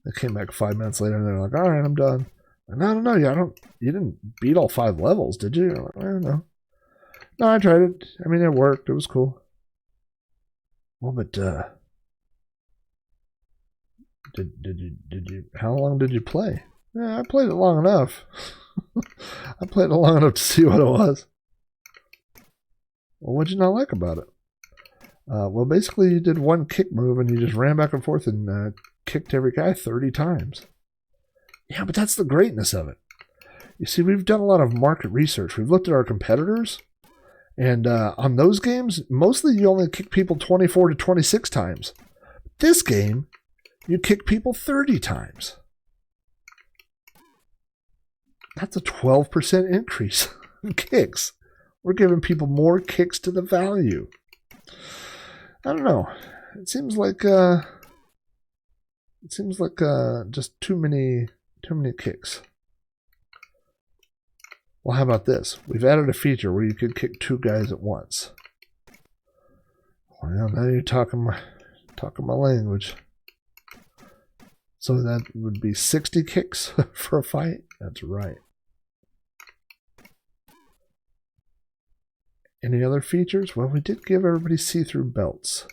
they came back 5 minutes later and they're like, all right, I'm done. Like, no, you didn't beat all 5 levels, did you? I'm like, I don't know. No, I tried it. I mean, it worked. It was cool. Well, but did you? How long did you play? Yeah, I played it long enough. I played it long enough to see what it was. Well, what'd you not like about it? Well, basically, you did one kick move and you just ran back and forth and kicked every guy 30 times. Yeah, but that's the greatness of it. You see, we've done a lot of market research. We've looked at our competitors, and on those games, mostly you only kick people 24 to 26 times. This game, you kick people 30 times. That's a 12% increase in kicks. We're giving people more kicks to the value. I don't know. It seems like just too many kicks. Well, how about this? We've added a feature where you could kick 2 guys at once. Well, now you're talking my language. So that would be 60 kicks for a fight? That's right. Any other features? Well, we did give everybody see-through belts.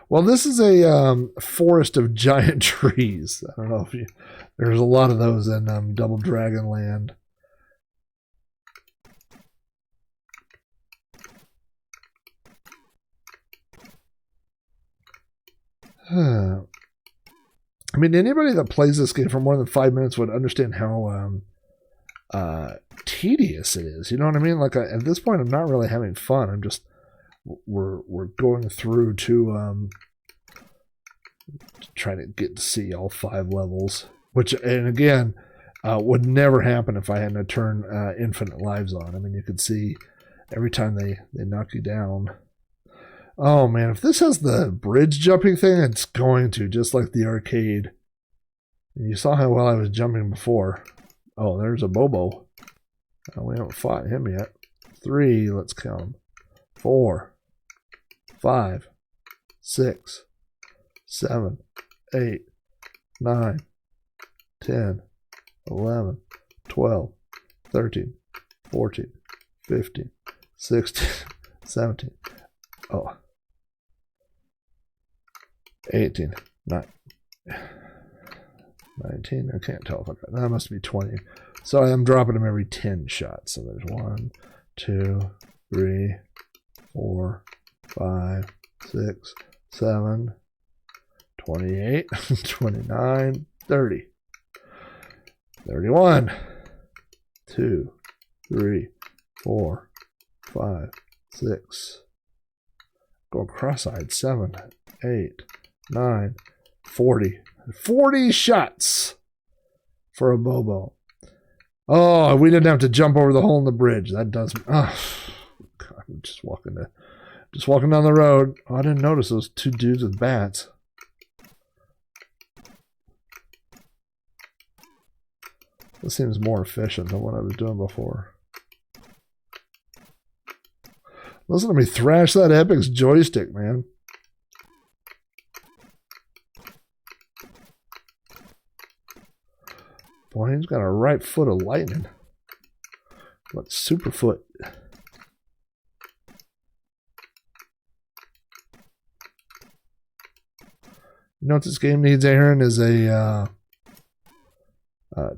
Well, this is a forest of giant trees. I don't know if there's a lot of those in Double Dragon Land. I mean, anybody that plays this game for more than 5 minutes would understand how tedious it is. You know what I mean? Like at this point, I'm not really having fun. I'm just we're going through to try to get to see all 5 levels, which, and again, would never happen if I hadn't to turn infinite lives on. I mean, you could see every time they knock you down. Oh man, if this has the bridge jumping thing, it's going to, just like the arcade. You saw how well I was jumping before. Oh, there's a Bobo. We haven't fought him yet. 3, let's count them. 4, 5, 6, 7, 8, 9, 10, 11, 12, 13, 14, 15, 16, 17. Oh. 18, 19, I can't tell if I got that. Must be 20. So I'm dropping them every 10 shots. So there's 1, 2, 3, 4, 5, 6, 7, 28, 29, 30, 31, 2, 3, 4, 5, 6. Go cross-eyed. 7, 8, 9, 40. 40 shots for a Bobo. Oh, we didn't have to jump over the hole in the bridge. That does. Oh, God, I'm just walking down the road. Oh, I didn't notice those 2 dudes with bats. This seems more efficient than what I was doing before. Listen to me thrash that Epic's joystick, man. Boy, he's got a right foot of lightning. What super foot? You know what this game needs, Aaron, is a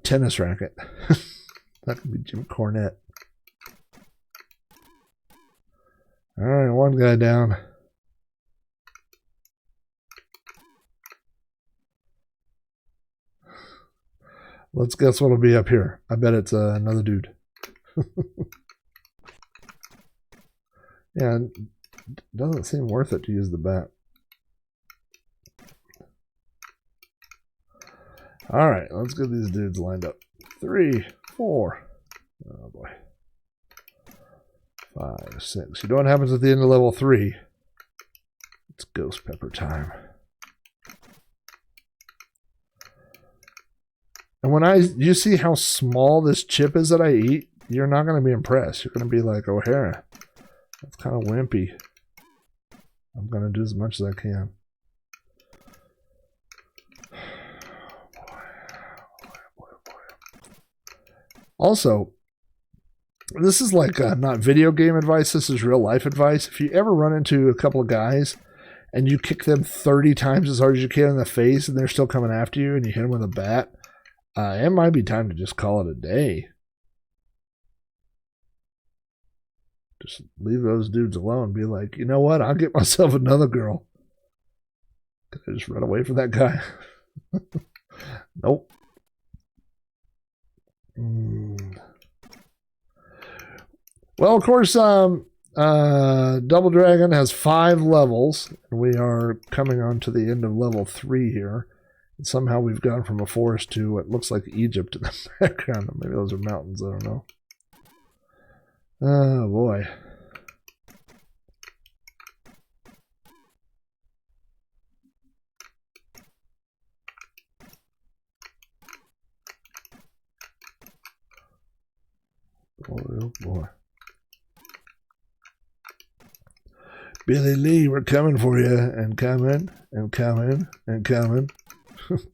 tennis racket. That could be Jim Cornette. All right, 1 guy down. Let's guess what'll be up here. I bet it's another dude. Yeah, it doesn't seem worth it to use the bat. All right, let's get these dudes lined up. 3, 4. Oh boy. 5, 6. You know what happens at the end of level 3? It's Ghost Pepper time. And when you see how small this chip is that I eat, you're not going to be impressed. You're going to be like, O'Hara, that's kind of wimpy. I'm going to do as much as I can. Also, this is like not video game advice. This is real life advice. If you ever run into a couple of guys and you kick them 30 times as hard as you can in the face and they're still coming after you and you hit them with a bat, it might be time to just call it a day. Just leave those dudes alone. Be like, you know what? I'll get myself another girl. Could I just run away from that guy? Nope. Well, of course, Double Dragon has 5 levels. And we are coming on to the end of level 3 here. And somehow we've gone from a forest to what looks like Egypt in the background. Maybe those are mountains. I don't know. Oh, boy. Oh, boy. Billy Lee, we're coming for you. And coming, and coming, and coming.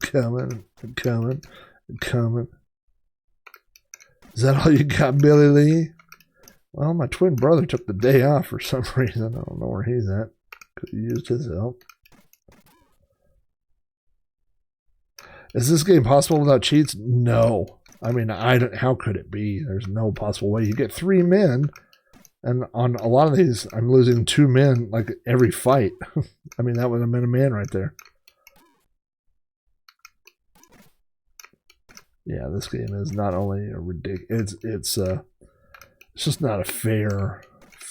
Coming, and coming, and coming. Is that all you got, Billy Lee? Well, my twin brother took the day off for some reason. I don't know where he's at. Could have used his help. Is this game possible without cheats? No. I mean, how could it be? There's no possible way. You get 3 men, and on a lot of these, I'm losing 2 men like every fight. I mean, that would have been a man right there. Yeah, this game is not only a ridiculous. It's just not a fair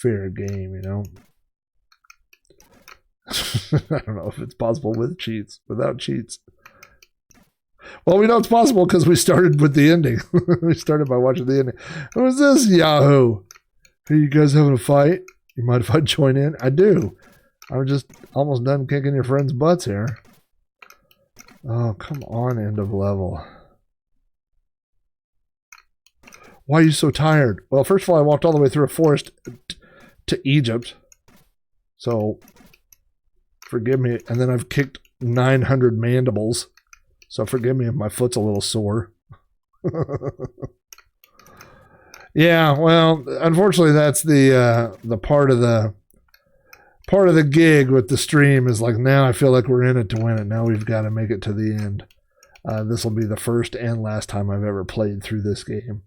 game, you know. I don't know if it's possible with cheats, without cheats. Well, we know it's possible because we started with the ending. We started by watching the ending. Who is this, Yahoo? Are you guys having a fight? You mind if I join in? I do. I'm just almost done kicking your friends' butts here. Oh, come on, end of level. Why are you so tired? Well, first of all, I walked all the way through a forest to Egypt. So, forgive me. And then I've kicked 900 mandibles. So forgive me if my foot's a little sore. Yeah, well, unfortunately, that's the part of the gig with the stream is like, now I feel like we're in it to win it. Now we've got to make it to the end. This will be the first and last time I've ever played through this game.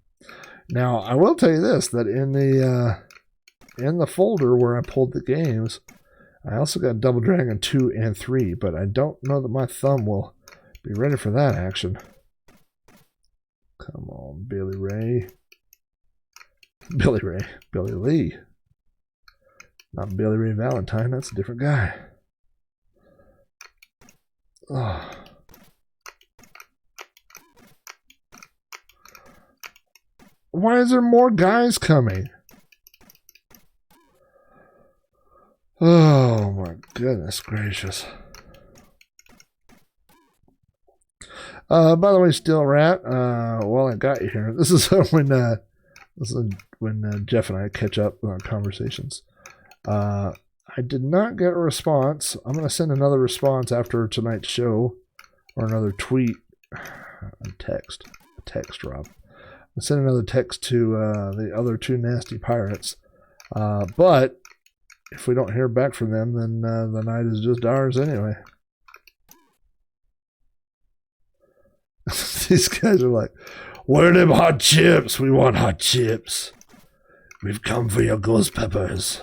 Now, I will tell you this, that in the folder where I pulled the games, I also got Double Dragon 2 and 3, but I don't know that my thumb will be ready for that action. Come on, Billy Ray. Billy Lee. Not Billy Ray Valentine, that's a different guy. Oh. Why is there more guys coming? Oh my goodness gracious. By the way, Still Rat, while I got you here, this is when Jeff and I catch up on our conversations. I did not get a response. I'm going to send another response after tonight's show, or another tweet, a text drop. I'll send another text to the other 2 nasty pirates. But if we don't hear back from them, then the night is just ours anyway. These guys are like, where are them hot chips? We want hot chips. We've come for your ghost peppers.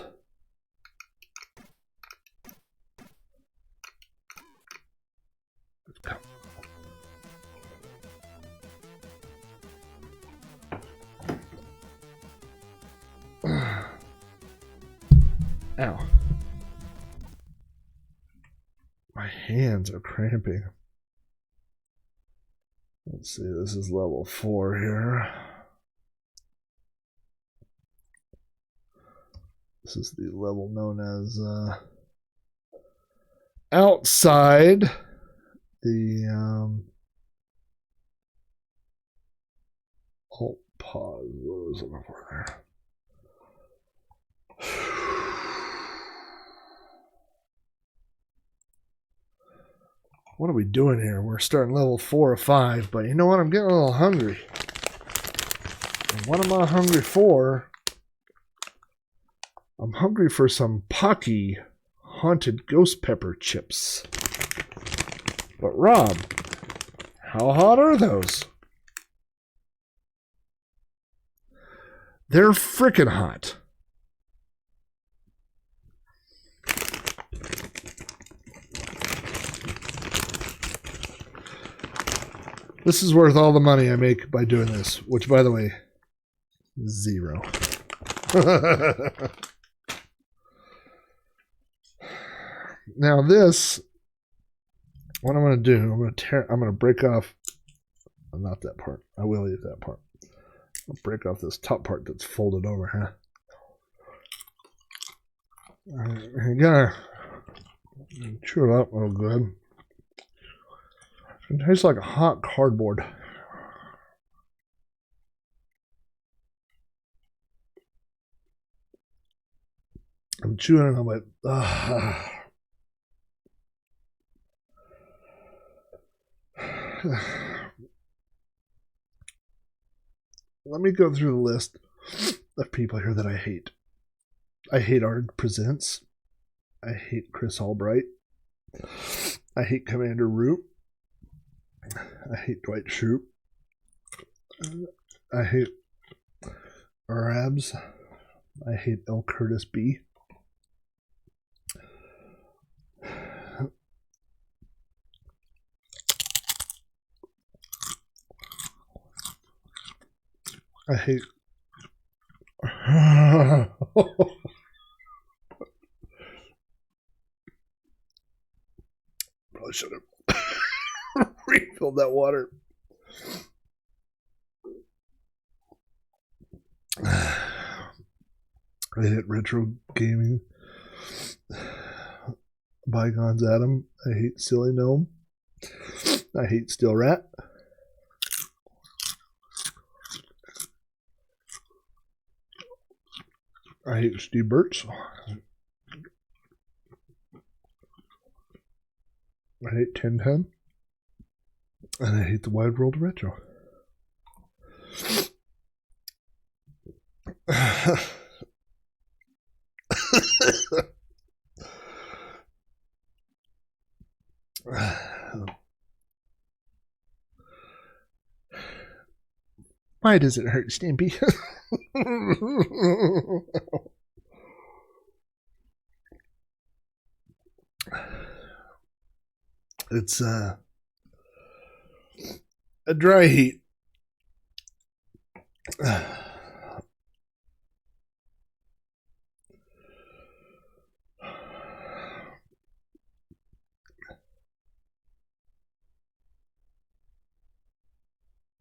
Ow. My hands are cramping. Let's see, this is level 4 here. This is the level known as outside the pause. What was I looking for there? What are we doing here? We're starting level 4 or 5, but you know what? I'm getting a little hungry. And what am I hungry for? I'm hungry for some Paqui Haunted Ghost Pepper chips. But Rob, how hot are those? They're frickin' hot. This is worth all the money I make by doing this, which, by the way, is 0. Now this, what I'm going to do, I'm going to break off, not that part. I will eat that part. I'll break off this top part that's folded over, huh? You gotta chew it up real good. It tastes like a hot cardboard. I'm chewing it, I'm like, Let me go through the list of people here that I hate. I hate Ard Presents. I hate Chris Albright. I hate Commander Root. I hate Dwight Schrute. I hate Arabs. I hate L. Curtis B. I hate. Probably should have refilled that water. I hate retro gaming. Bygones Adam. I hate Silly Gnome. I hate Steel Rat. I hate Steve Burtz. I hate 1010. And I hate the Wide World of Retro. Why does it hurt, Stampy? It's a dry heat.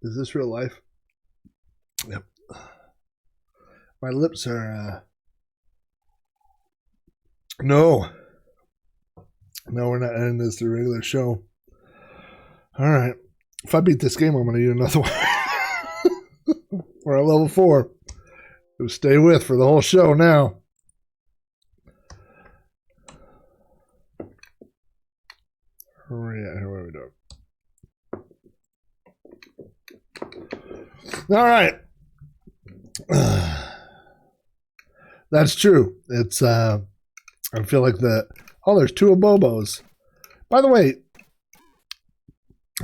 Is this real life? Yep. My lips are no, we're not ending this the regular show. All right, if I beat this game, I'm going to eat another one. We're at level 4. So stay with for the whole show now. Here we go. All right. That's true. It's I feel like there's 2 Abobos. By the way,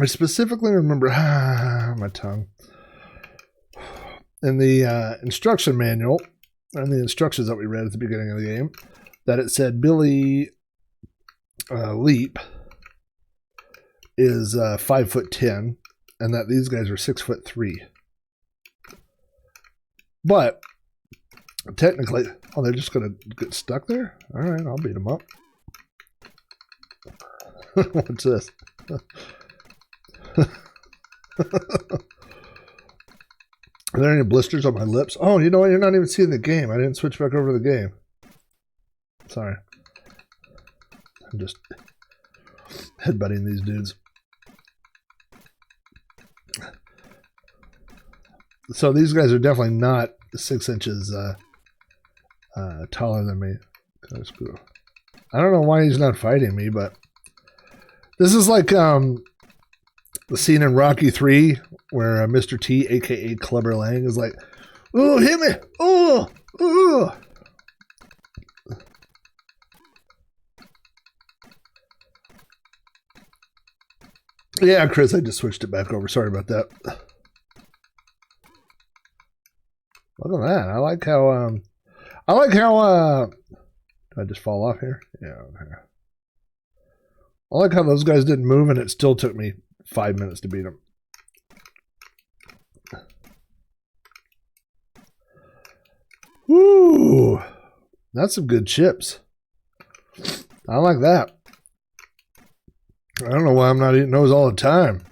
I specifically remember my tongue. In the instruction manual and the instructions that we read at the beginning of the game, that it said Billy Leap is 5'10", and that these guys are 6'3". But technically, they're just gonna get stuck there. All right, I'll beat them up. What's this? Are there any blisters on my lips? Oh, you know what? You're not even seeing the game. I didn't switch back over to the game. Sorry. I'm just headbutting these dudes. So these guys are definitely not 6 inches taller than me. That's cool. I don't know why he's not fighting me, but this is like the scene in Rocky 3 where Mr. T, aka Clubber Lang, is like, "Oh, hit me! Oh, oh!" Yeah, Chris, I just switched it back over. Sorry about that. Look at that. I like how did I just fall off here? Yeah, okay. I like how those guys didn't move and it still took me 5 minutes to beat them. Woo! That's some good chips. I like that. I don't know why I'm not eating those all the time.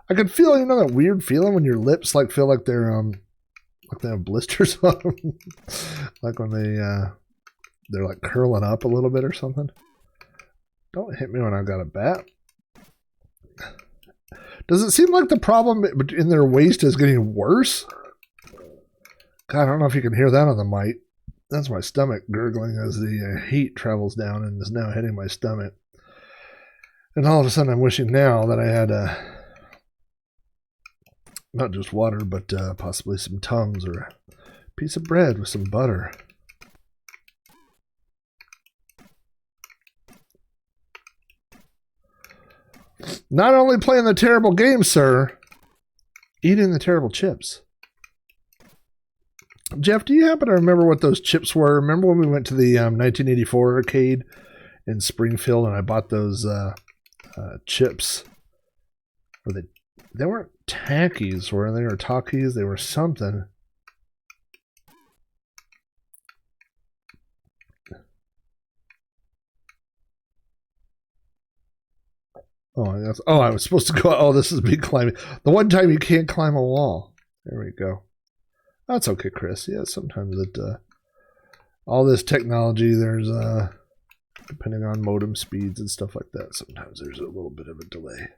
I can feel, you know, that weird feeling when your lips like feel like they're like they have blisters on them, like when they're like curling up a little bit or something. Don't hit me when I got a bat. Does it seem like the problem in their waist is getting worse? God, I don't know if you can hear that on the mic. That's my stomach gurgling as the heat travels down and is now hitting my stomach. And all of a sudden I'm wishing now that I had not just water, but possibly some Tums or a piece of bread with some butter. Not only playing the terrible game, sir, eating the terrible chips. Jeff, do you happen to remember what those chips were? Remember when we went to the 1984 arcade in Springfield and I bought those chips? Or they weren't Takis, were they? Or Takis? They were something. I was supposed to go. Oh, this is me climbing. The one time you can't climb a wall. There we go. That's okay, Chris. Yeah, sometimes it. All this technology, there's depending on modem speeds and stuff like that. Sometimes there's a little bit of a delay.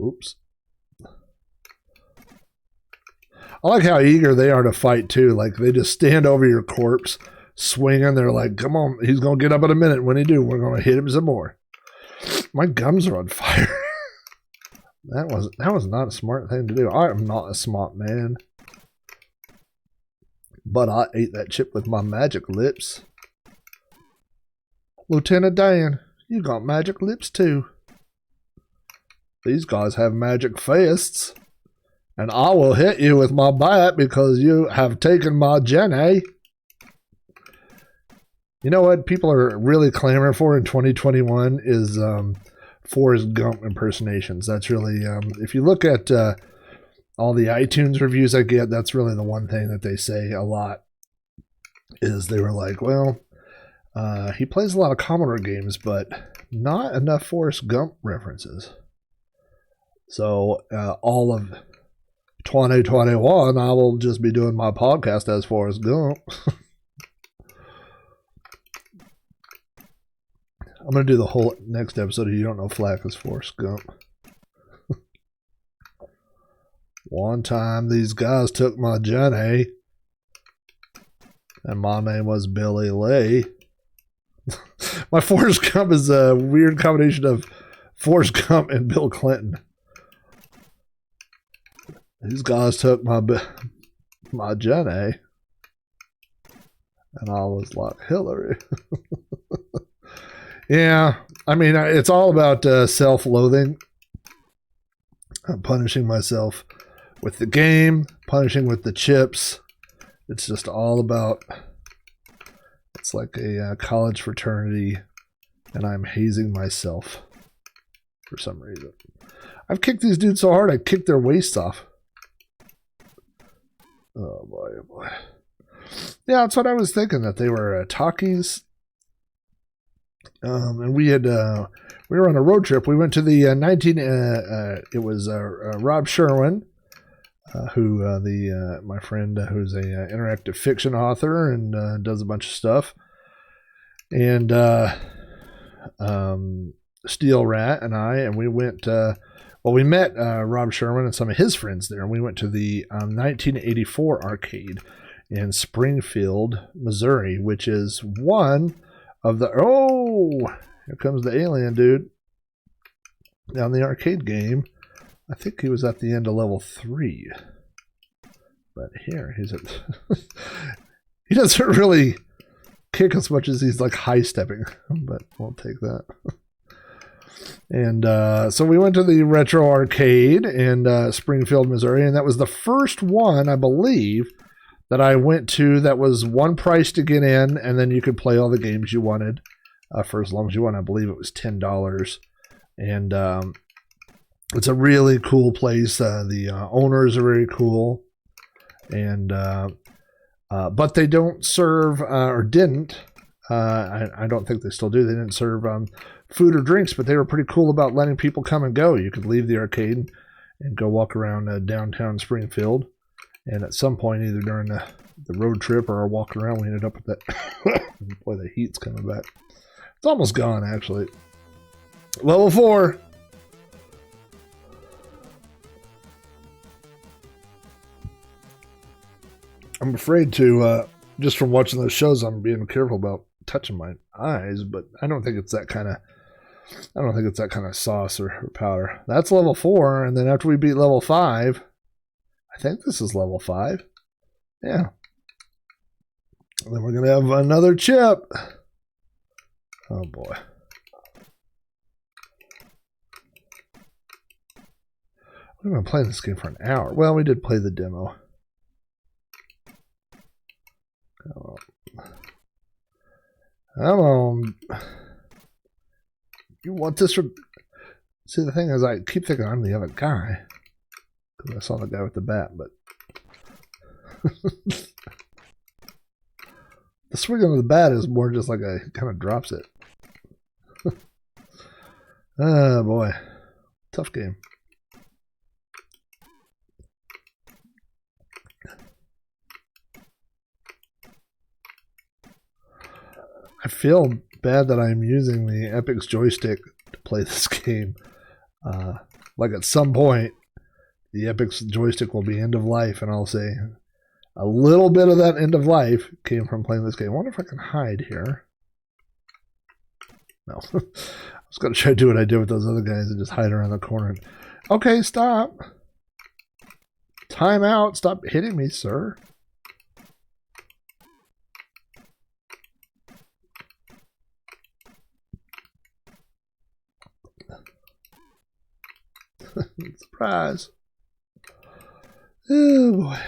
Oops. I like how eager they are to fight too. Like they just stand over your corpse, swinging. They're like, "Come on, he's gonna get up in a minute. When he do, we're gonna hit him some more." My gums are on fire. That was not a smart thing to do. I am not a smart man, but I ate that chip with my magic lips. Lieutenant Dan, you got magic lips too. These guys have magic fists, and I will hit you with my bat because you have taken my Jenny. You know what people are really clamoring for in 2021 is Forrest Gump impersonations. That's really, if you look at all the iTunes reviews I get, that's really the one thing that they say a lot is they were like, well, he plays a lot of Commodore games, but not enough Forrest Gump references. So all of 2021, I will just be doing my podcast as Forrest Gump. I'm going to do the whole next episode of You Don't Know Flack is Forrest Gump. One time these guys took my Jenny, and my name was Billy Lee. My Forrest Gump is a weird combination of Forrest Gump and Bill Clinton. These guys took my Jenny, and I was like, Hillary. Yeah, I mean, it's all about self-loathing. I'm punishing myself with the game, punishing with the chips. It's just all about, it's like a college fraternity, and I'm hazing myself for some reason. I've kicked these dudes so hard, I kicked their waists off. Oh boy, oh boy. Yeah, that's what I was thinking, that they were Takis. And we were on a road trip. We went to the it was Rob Sherwin, who my friend who's a interactive fiction author and does a bunch of stuff. And Steel Rat and I, and we went. We met Rob Sherman and some of his friends there, and we went to the 1984 arcade in Springfield, Missouri, which is one of the. Oh, here comes the alien dude. Now, in the arcade game, I think he was at the end of level 3. But here, he's at. He doesn't really kick as much as he's like high stepping, but we'll take that. And so we went to the Retro Arcade in Springfield, Missouri, and that was the first one, I believe, that I went to that was one price to get in, and then you could play all the games you wanted for as long as you want. I believe it was $10. And it's a really cool place. The owners are very cool. And but they don't serve, or didn't, I don't think they still do, they didn't serve food or drinks, but they were pretty cool about letting people come and go. You could leave the arcade and go walk around downtown Springfield. And at some point, either during the road trip or our walk around, we ended up with that. Boy, the heat's coming back. It's almost gone, actually. Level 4. I'm afraid to, just from watching those shows, I'm being careful about touching my eyes, but I don't think it's that kind of sauce or powder. That's level 4, and then after we beat level 5, I think this is level 5. Yeah. And then we're going to have another chip. Oh, boy. We've been playing this game for an hour. Well, we did play the demo. Come on. You want this? See, the thing is, I keep thinking I'm the other guy. Because I saw the guy with the bat, but... The swing of the bat is more just like a kind of drops it. Oh, boy. Tough game. I feel bad that I'm using the Epic's joystick to play this game. Like at some point, the Epic's joystick will be end of life, and I'll say a little bit of that end of life came from playing this game. I wonder if I can hide here. No. I was going to try to do what I did with those other guys and just hide around the corner. Okay, stop. Time out. Stop hitting me, sir. Surprise. Oh, boy.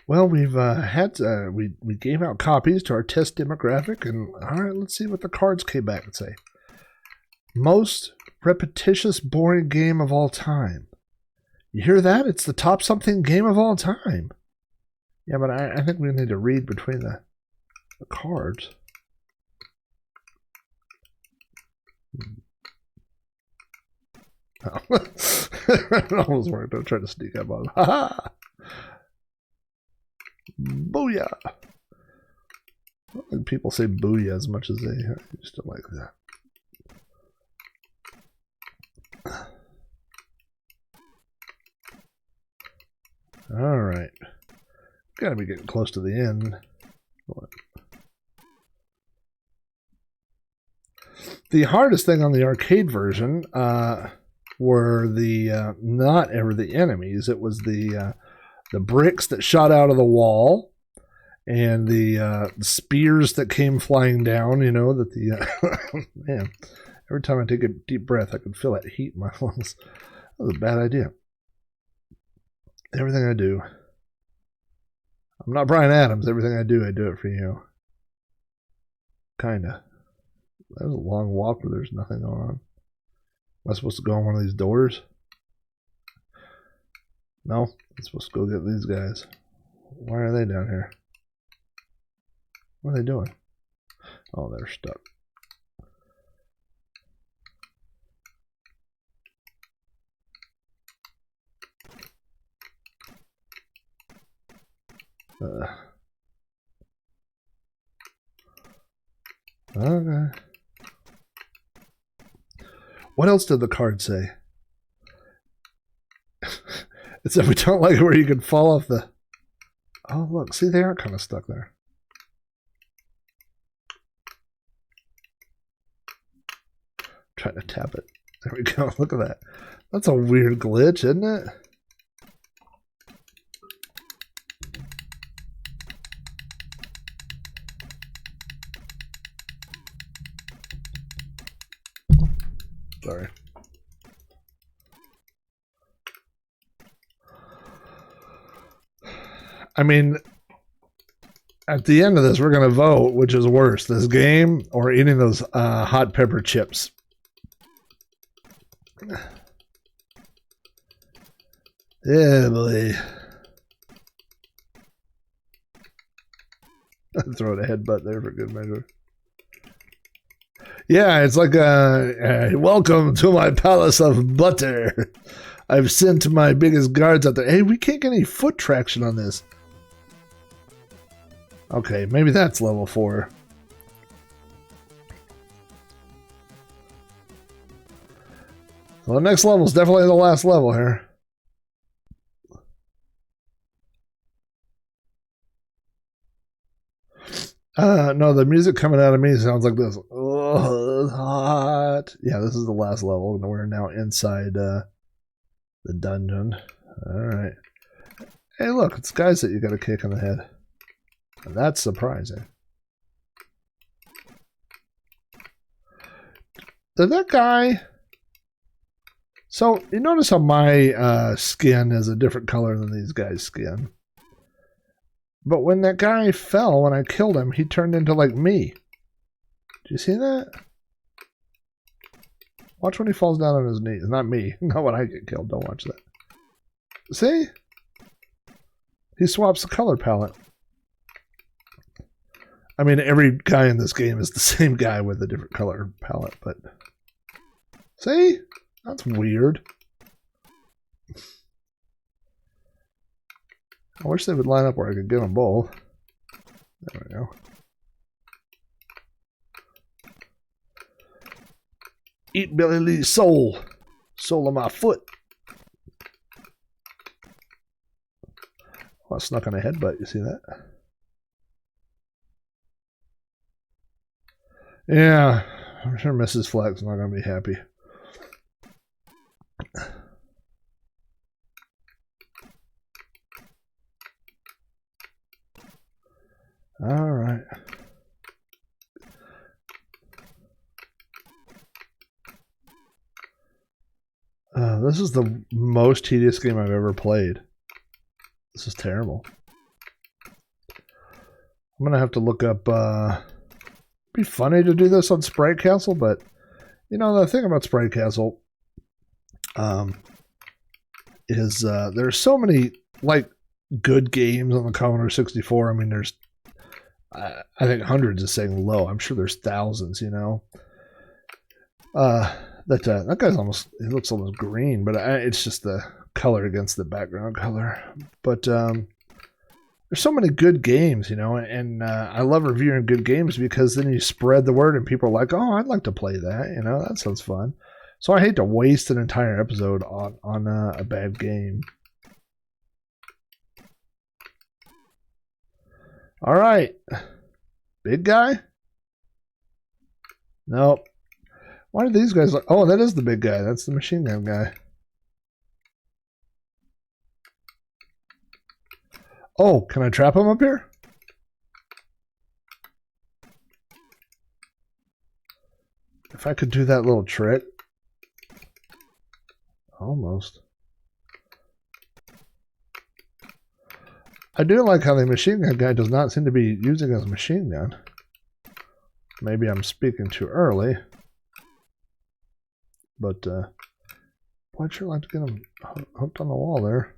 Well, we've we gave out copies to our test demographic, and all right, let's see what the cards came back and say. Most repetitious, boring game of all time. You hear that? It's the top something game of all time. Yeah, but I think we need to read between the cards. Oh. It almost worked. Don't try to sneak up on him. Ha ha! Booyah! I don't think people say booyah as much as they used to like that. Alright. Gotta be getting close to the end. What? The hardest thing on the arcade version were the not ever the enemies. It was the bricks that shot out of the wall, and the spears that came flying down. You know that the man. Every time I take a deep breath, I can feel that heat in my lungs. That was a bad idea. Everything I do, I'm not Brian Adams. Everything I do it for you. Kinda. That was a long walk where there's nothing going on. Am I supposed to go on one of these doors? No, I'm supposed to go get these guys. Why are they down here? What are they doing? Oh, they're stuck. Okay. What else did the card say? It said we don't like it where you can fall off the... Oh, look. See, they are kind of stuck there. Trying to tap it. There we go. Look at that. That's a weird glitch, isn't it? Sorry. I mean, at the end of this, we're going to vote which is worse, this game or eating those hot pepper chips. Yeah, boy. Throw a headbutt there for good measure. Yeah, it's like welcome to my palace of butter. I've sent my biggest guards out there. Hey, we can't get any foot traction on this. Okay, maybe that's level 4. Well, the next level is definitely the last level here. No, the music coming out of me sounds like this. Oh, it's hot. Yeah, this is the last level, and we're now inside the dungeon. Alright. Hey, look, it's guys that you got to kick in the head. That's surprising. Did that guy... So, you notice how my skin is a different color than these guys' skin. But when that guy fell, when I killed him, he turned into, like, me. Do you see that? Watch when he falls down on his knees. Not me. Not when I get killed. Don't watch that. See? He swaps the color palette. I mean, every guy in this game is the same guy with a different color palette, but... See? That's weird. I wish they would line up where I could get them both. There we go. Eat Billy Lee's soul. Soul of my foot. Oh, I snuck on a headbutt. You see that? Yeah. I'm sure Mrs. Flack's not going to be happy. All right. This is the most tedious game I've ever played. This is terrible. I'm gonna have to look up. It'd be funny to do this on Sprite Castle, but you know the thing about Sprite Castle is there's so many like good games on the Commodore 64. I mean, there's I think hundreds is saying low. I'm sure there's thousands. You know. That guy's almost, he looks almost green, but it's just the color against the background color. But there's so many good games, you know, and I love reviewing good games because then you spread the word and people are like, oh, I'd like to play that, you know, that sounds fun. So I hate to waste an entire episode on a bad game. All right. Big guy? Nope. Why are these guys like... Oh, that is the big guy. That's the machine gun guy. Oh, can I trap him up here? If I could do that little trick. Almost. I do like how the machine gun guy does not seem to be using his machine gun. Maybe I'm speaking too early. But, I'd sure like to get him hooked on the wall there.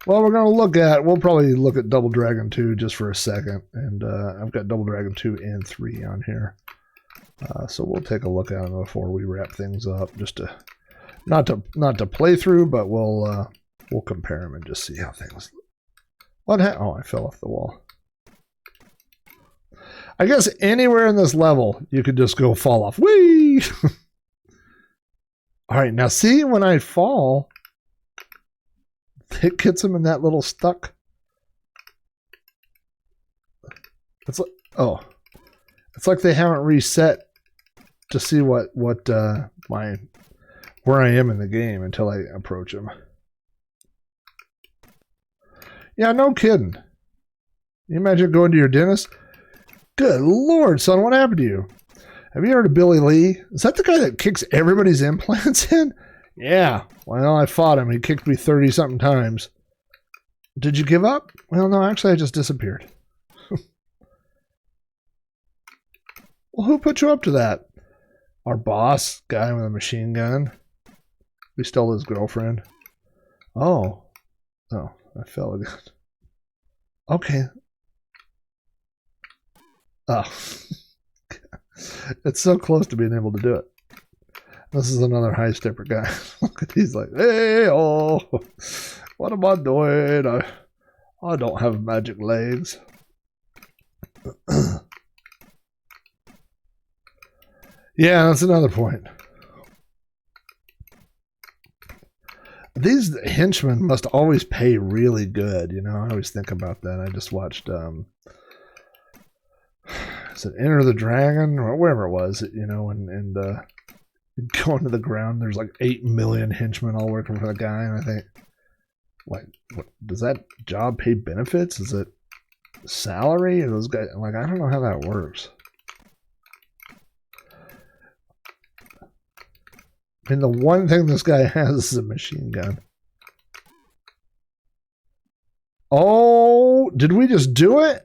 Well, we'll probably look at Double Dragon 2 just for a second. And I've got Double Dragon 2 and 3 on here. So we'll take a look at them before we wrap things up. Just to, not to play through, but we'll compare them and just see how things look. What oh, I fell off the wall. I guess anywhere in this level, you could just go fall off. Whee! All right, now see when I fall, it gets them in that little stuck. It's like, oh, it's like they haven't reset to see what my where I am in the game until I approach them. Yeah, no kidding. You imagine going to your dentist? Good Lord, son, what happened to you? Have you heard of Billy Lee? Is that the guy that kicks everybody's implants in? Yeah. Well, I fought him. He kicked me 30-something times. Did you give up? Well, no, actually, I just disappeared. Well, who put you up to that? Our boss, guy with a machine gun. We stole his girlfriend. Oh. Oh, I fell again. Okay. Oh. It's so close to being able to do it. This is another high stepper guy. He's like, hey, oh, what am I doing? I don't have magic legs. Yeah, that's another point. These henchmen must always pay really good. You know, I always think about that. I just watched, is it Enter the Dragon or wherever it was, you know, and going to the ground, there's like 8 million henchmen all working for the guy. And I think, like, what, does that job pay benefits? Is it salary? Or those guys, like, I don't know how that works. I mean, the one thing this guy has is a machine gun. Oh, did we just do it?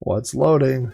What's loading?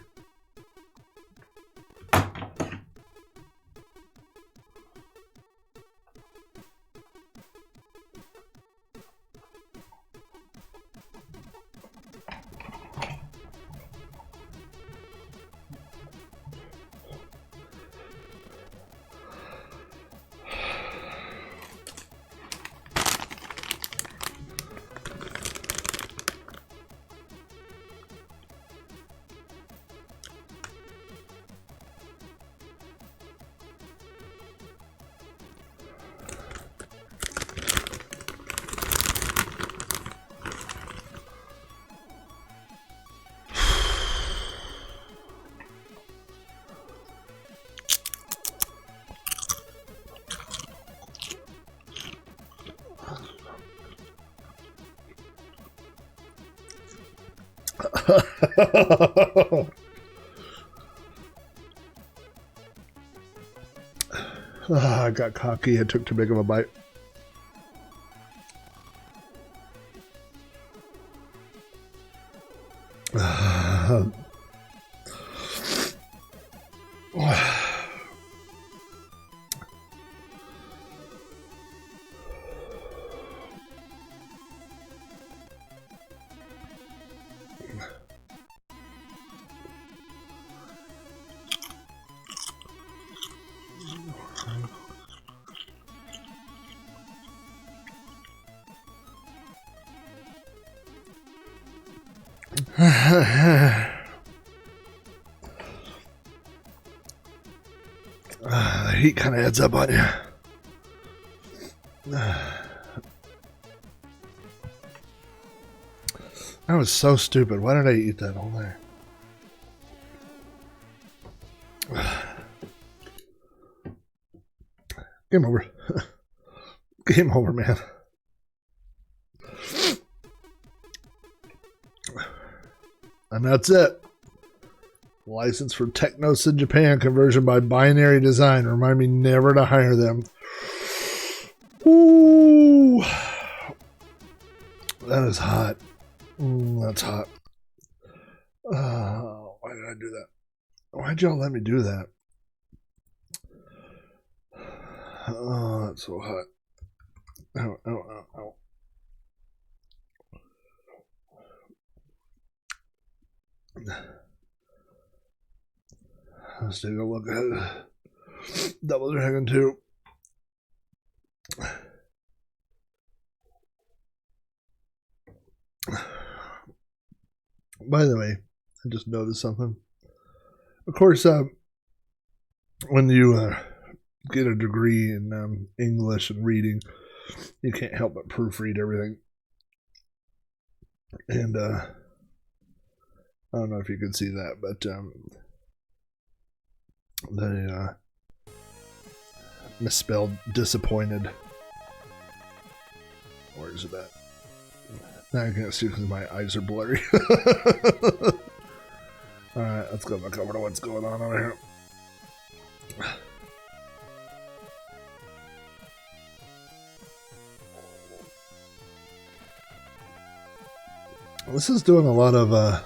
I got cocky and took too big of a bite. The heat kind of adds up on you. That was so stupid. Why did I eat that all day? Game over. Game over, man. And that's it. License for Technos in Japan, conversion by Binary Design. Remind me never to hire them. Ooh. That is hot. That's hot. Why did I do that? Why'd y'all let me do that? Oh, that's so hot. Ow, ow, ow, ow. Let's take a look at it. Double Dragon 2. By the way, I just noticed something. Of course, when you get a degree in English and reading, you can't help but proofread everything. And I don't know if you can see that, but they misspelled disappointed. Where is it at? Now I can't see because my eyes are blurry. Alright, let's go back over to what's going on over here. This is doing a lot of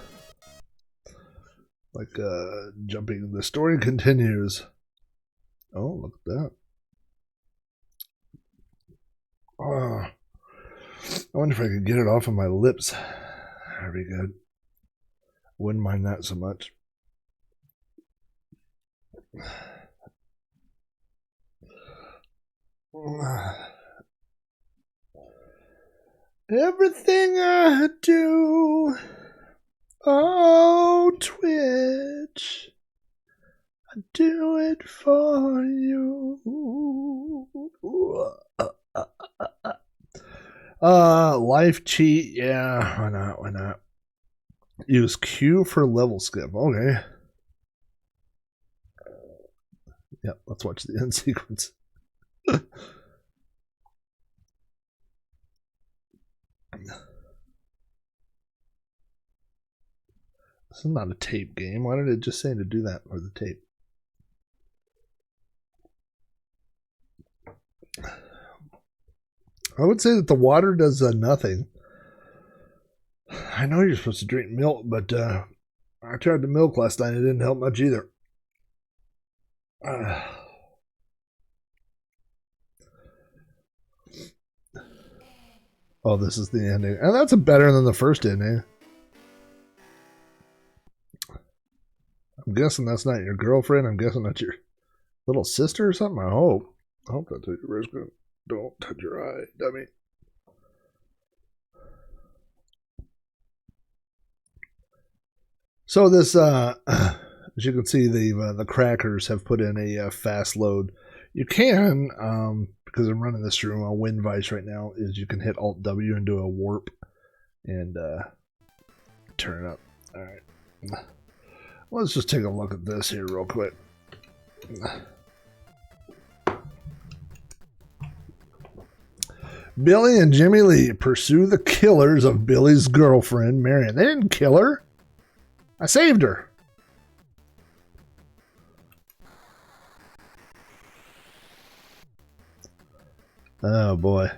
jumping. The story continues. Oh, look at that. Oh, I wonder if I could get it off of my lips. That'd be good. Wouldn't mind that so much. Everything I do, oh Twitch, I do it for you. Life cheat, yeah, why not, why not? Use Q for level skip, okay. Yep, let's watch the end sequence. This is not a tape game. Why did it just say to do that for the tape? I would say that the water does nothing. I know you're supposed to drink milk, but I tried the milk last night. It didn't help much either. Oh, this is the ending. And that's better than the first ending. I'm guessing that's not your girlfriend. I'm guessing that's your little sister or something. I hope. I hope that's what you're going. Don't touch your eye, dummy. So this, as you can see, the crackers have put in a fast load. You can, because I'm running this through on WinVice right now, is you can hit Alt W and do a warp and turn it up. All right. Let's just take a look at this here real quick. Billy and Jimmy Lee pursue the killers of Billy's girlfriend, Marion. They didn't kill her. I saved her. Oh, boy.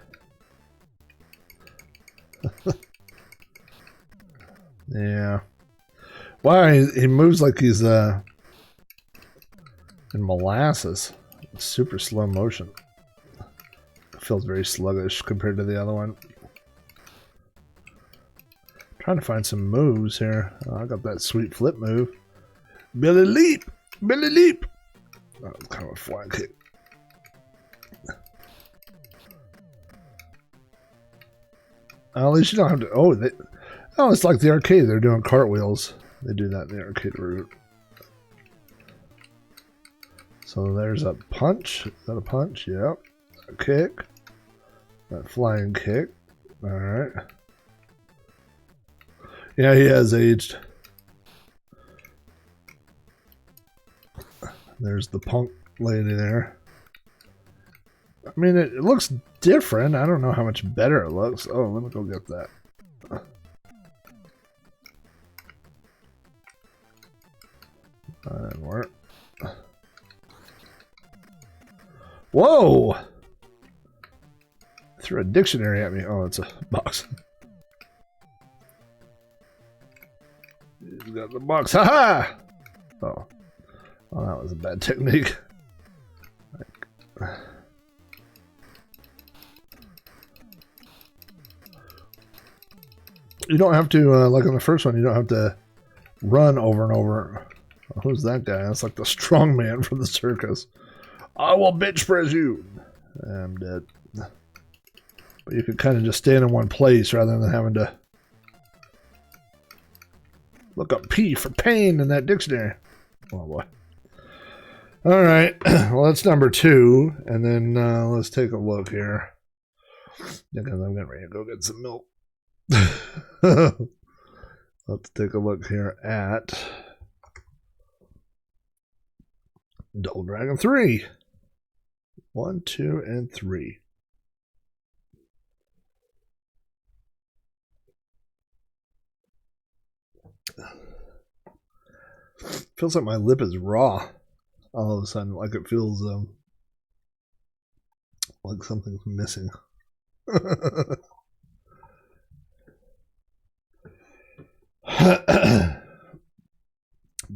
Yeah. Wow, he moves like he's in molasses. Super slow motion. Feels very sluggish compared to the other one. Trying to find some moves here. Oh, I got that sweet flip move. Billy leap! Billy leap! Oh, kind of a flying kick. At least you don't have to. Oh, it's like the arcade. They're doing cartwheels. They do that in the arcade route. So there's a punch. Is that a punch? Yep. A kick. That flying kick. Alright. Yeah, he has aged. There's the punk lady there. I mean, it looks different. I don't know how much better it looks. Oh, let me go get that. That didn't work. Whoa! Threw a dictionary at me. Oh, it's a box. He's got the box. Ha-ha! Oh. Oh, that was a bad technique. You don't have to, like in the first one, you don't have to run over and over. Oh, who's that guy? That's like the strong man from the circus. I will bench press you. I'm dead. But you could kind of just stand in one place rather than having to look up P for pain in that dictionary. Oh boy. All right. Well, that's number 2. And then let's take a look here. Because I'm getting ready to go get some milk. Let's take a look here at Double Dragon 3. 1, 2, and 3. Feels like my lip is raw all of a sudden, like it feels like something's missing.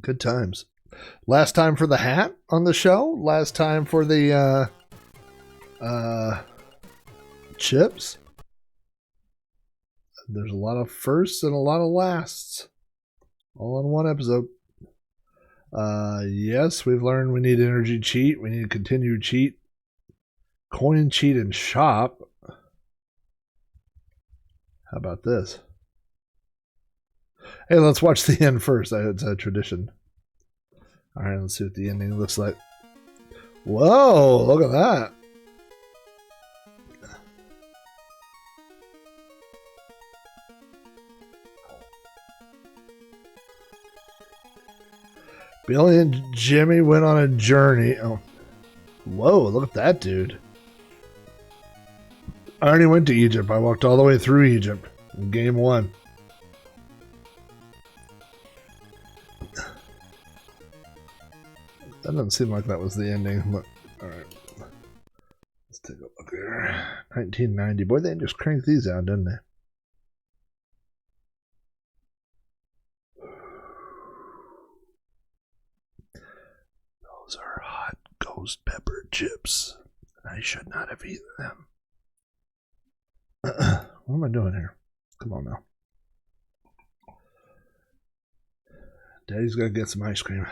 Good times. Last time for the hat on the show. Last time for the chips. There's a lot of firsts and a lot of lasts. All in one episode. Yes, we've learned we need energy cheat. We need continued cheat. Coin cheat and shop. How about this? Hey, let's watch the end first. It's a tradition. Alright, let's see what the ending looks like. Whoa, look at that. Billy and Jimmy went on a journey. Oh, whoa, look at that dude. I already went to Egypt. I walked all the way through Egypt in game 1. That doesn't seem like that was the ending, but alright. Let's take a look here. 1990. Boy, they just cranked these out, didn't they? Those are hot ghost pepper chips. I should not have eaten them. What am I doing here? Come on now. Daddy's got to get some ice cream.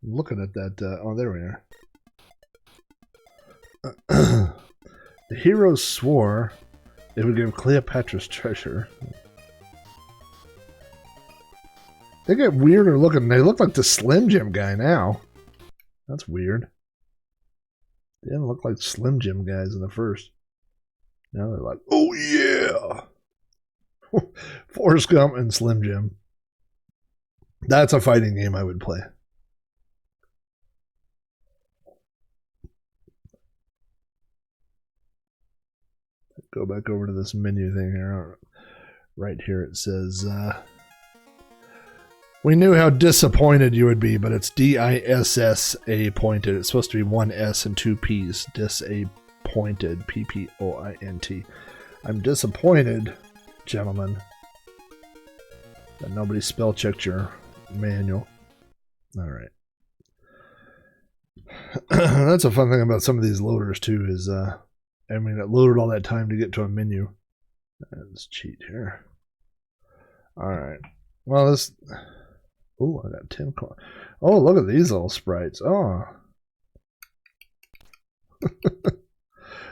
I'm looking at that. Oh, there we are. The heroes swore they would give Cleopatra's treasure. They get weirder looking. They look like the Slim Jim guy now. That's weird. They didn't look like Slim Jim guys in the first. Now they're like, oh yeah! Forrest Gump and Slim Jim. That's a fighting game I would play. Go back over to this menu thing here. Right here it says, we knew how disappointed you would be, but it's D-I-S-S-A pointed. It's supposed to be 1 S and 2 P's. Disappointed. P-P-O-I-N-T. I'm disappointed, gentlemen, that nobody spell checked your manual. Alright. That's a fun thing about some of these loaders, too, is, I mean, it loaded all that time to get to a menu. Let's cheat here. Alright. Well, this... Ooh, I got 10 coins. Oh, look at these little sprites. Oh.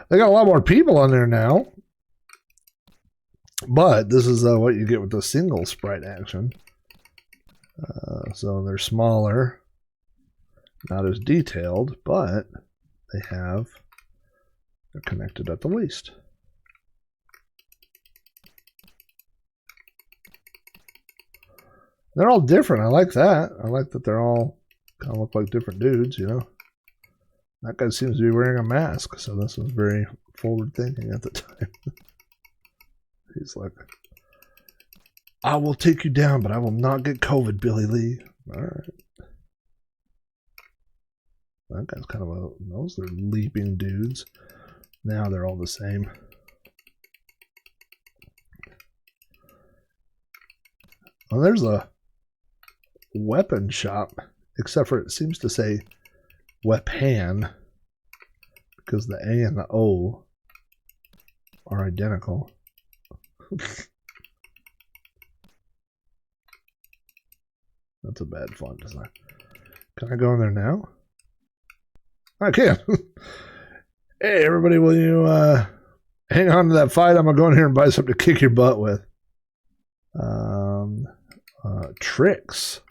They got a lot more people on there now. But this is what you get with the single sprite action. So they're smaller. Not as detailed, but they're connected at the least. They're all different. I like that. I like that they're all kind of look like different dudes, you know. That guy seems to be wearing a mask, so this was very forward thinking at the time. He's like, I will take you down, but I will not get COVID, Billy Lee. Alright. That guy's kind of those are leaping dudes. Now they're all the same. Well, there's a weapon shop, except for it seems to say weapon, because the A and the O are identical. That's a bad font design. Can I go in there now? I can. Hey, everybody, will you hang on to that fight? I'm going to go in here and buy something to kick your butt with. Tricks.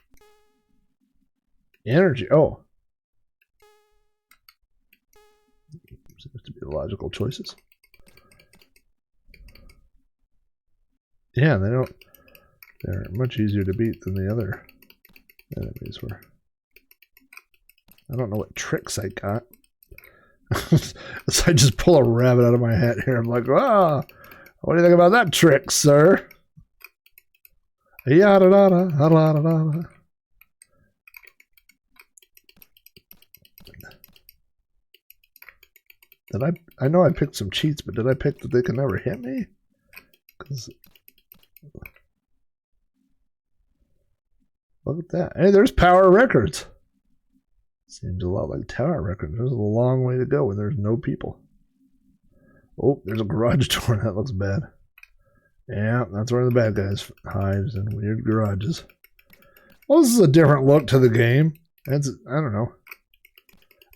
Energy. Oh. Seems to be the logical choices. Yeah, they're much easier to beat than the other enemies were. I don't know what tricks I got. So I just pull a rabbit out of my hat here. I'm like, what do you think about that trick, sir? Yada da da da da da. I know I picked some cheats, but did I pick that they can never hit me? Look at that. Hey, there's Power Records. Seems a lot like Tower Records. There's a long way to go when there's no people. Oh, there's a garage door. That looks bad. Yeah, that's where the bad guys hides in weird garages. Well, this is a different look to the game. I don't know.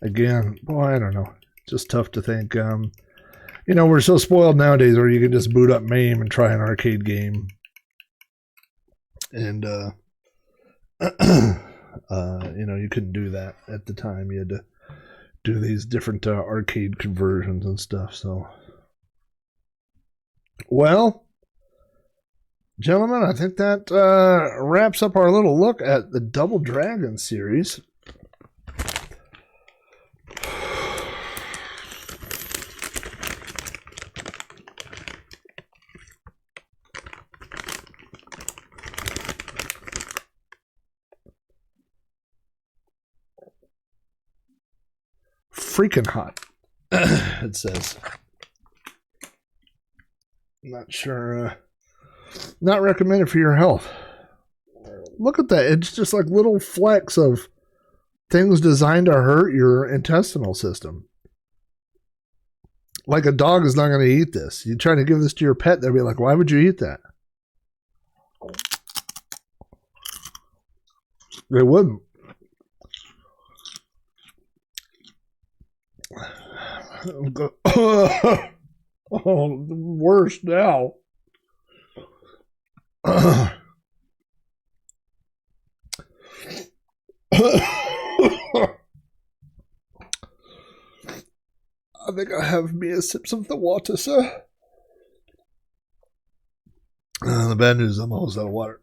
Again, boy, I don't know. Just tough to think. We're so spoiled nowadays where you can just boot up MAME and try an arcade game. And, you couldn't do that at the time. You had to do these different arcade conversions and stuff. So, well, gentlemen, I think that wraps up our little look at the Double Dragon series. Freaking hot, it says. Not sure. Not recommended for your health. Look at that. It's just like little flecks of things designed to hurt your intestinal system. Like a dog is not going to eat this. You try to give this to your pet, they'll be like, why would you eat that? They wouldn't. Oh, the worst now. I think I have me a sip of the water, sir. The bad news is I'm almost out of water.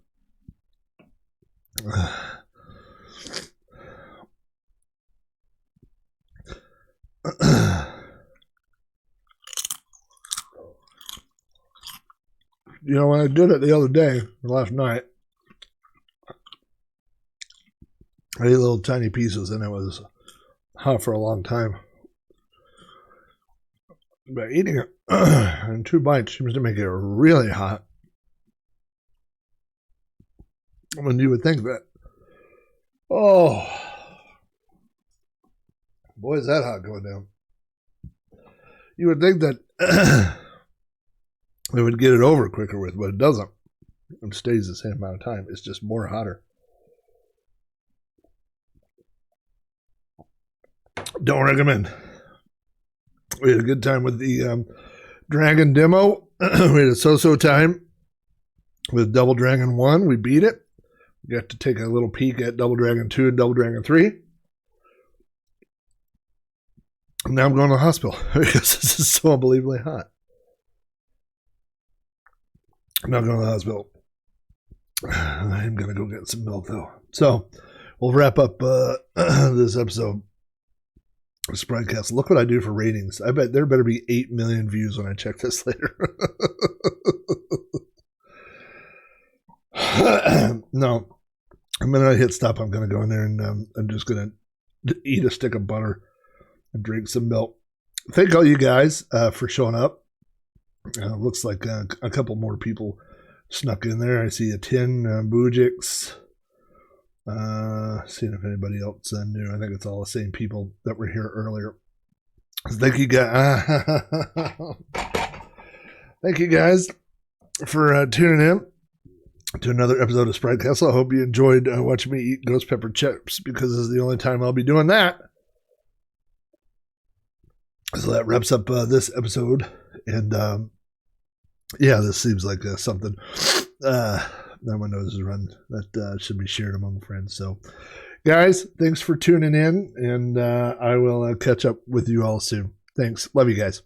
When I did it the other day, last night, I ate little tiny pieces and it was hot for a long time. But eating it in 2 bites seems to make it really hot. I mean, you would think that, oh, boy, is that hot going down. You would think that it would get it over quicker with, but it doesn't. It stays the same amount of time. It's just more hotter. Don't recommend. We had a good time with the Dragon demo. We had a so-so time with Double Dragon 1. We beat it. We got to take a little peek at Double Dragon 2 and Double Dragon 3. And now I'm going to the hospital because this is so unbelievably hot. I'm not going to the hospital. I'm going to go get some milk, though. So, we'll wrap up this episode of Sprite Castle. Look what I do for ratings. I bet there better be 8 million views when I check this later. No. The minute I hit stop, I'm going to go in there and I'm just going to eat a stick of butter and drink some milk. Thank all you guys for showing up. Looks like a couple more people snuck in there. I see a 10 Bujix. Seeing if anybody else knew. I think it's all the same people that were here earlier. Thank you guys. Thank you guys for tuning in to another episode of Sprite Castle. I hope you enjoyed watching me eat ghost pepper chips, because this is the only time I'll be doing that. So that wraps up this episode. And yeah, this seems like something. Now my nose is running. That should be shared among friends. So, guys, thanks for tuning in, and I will catch up with you all soon. Thanks. Love you guys.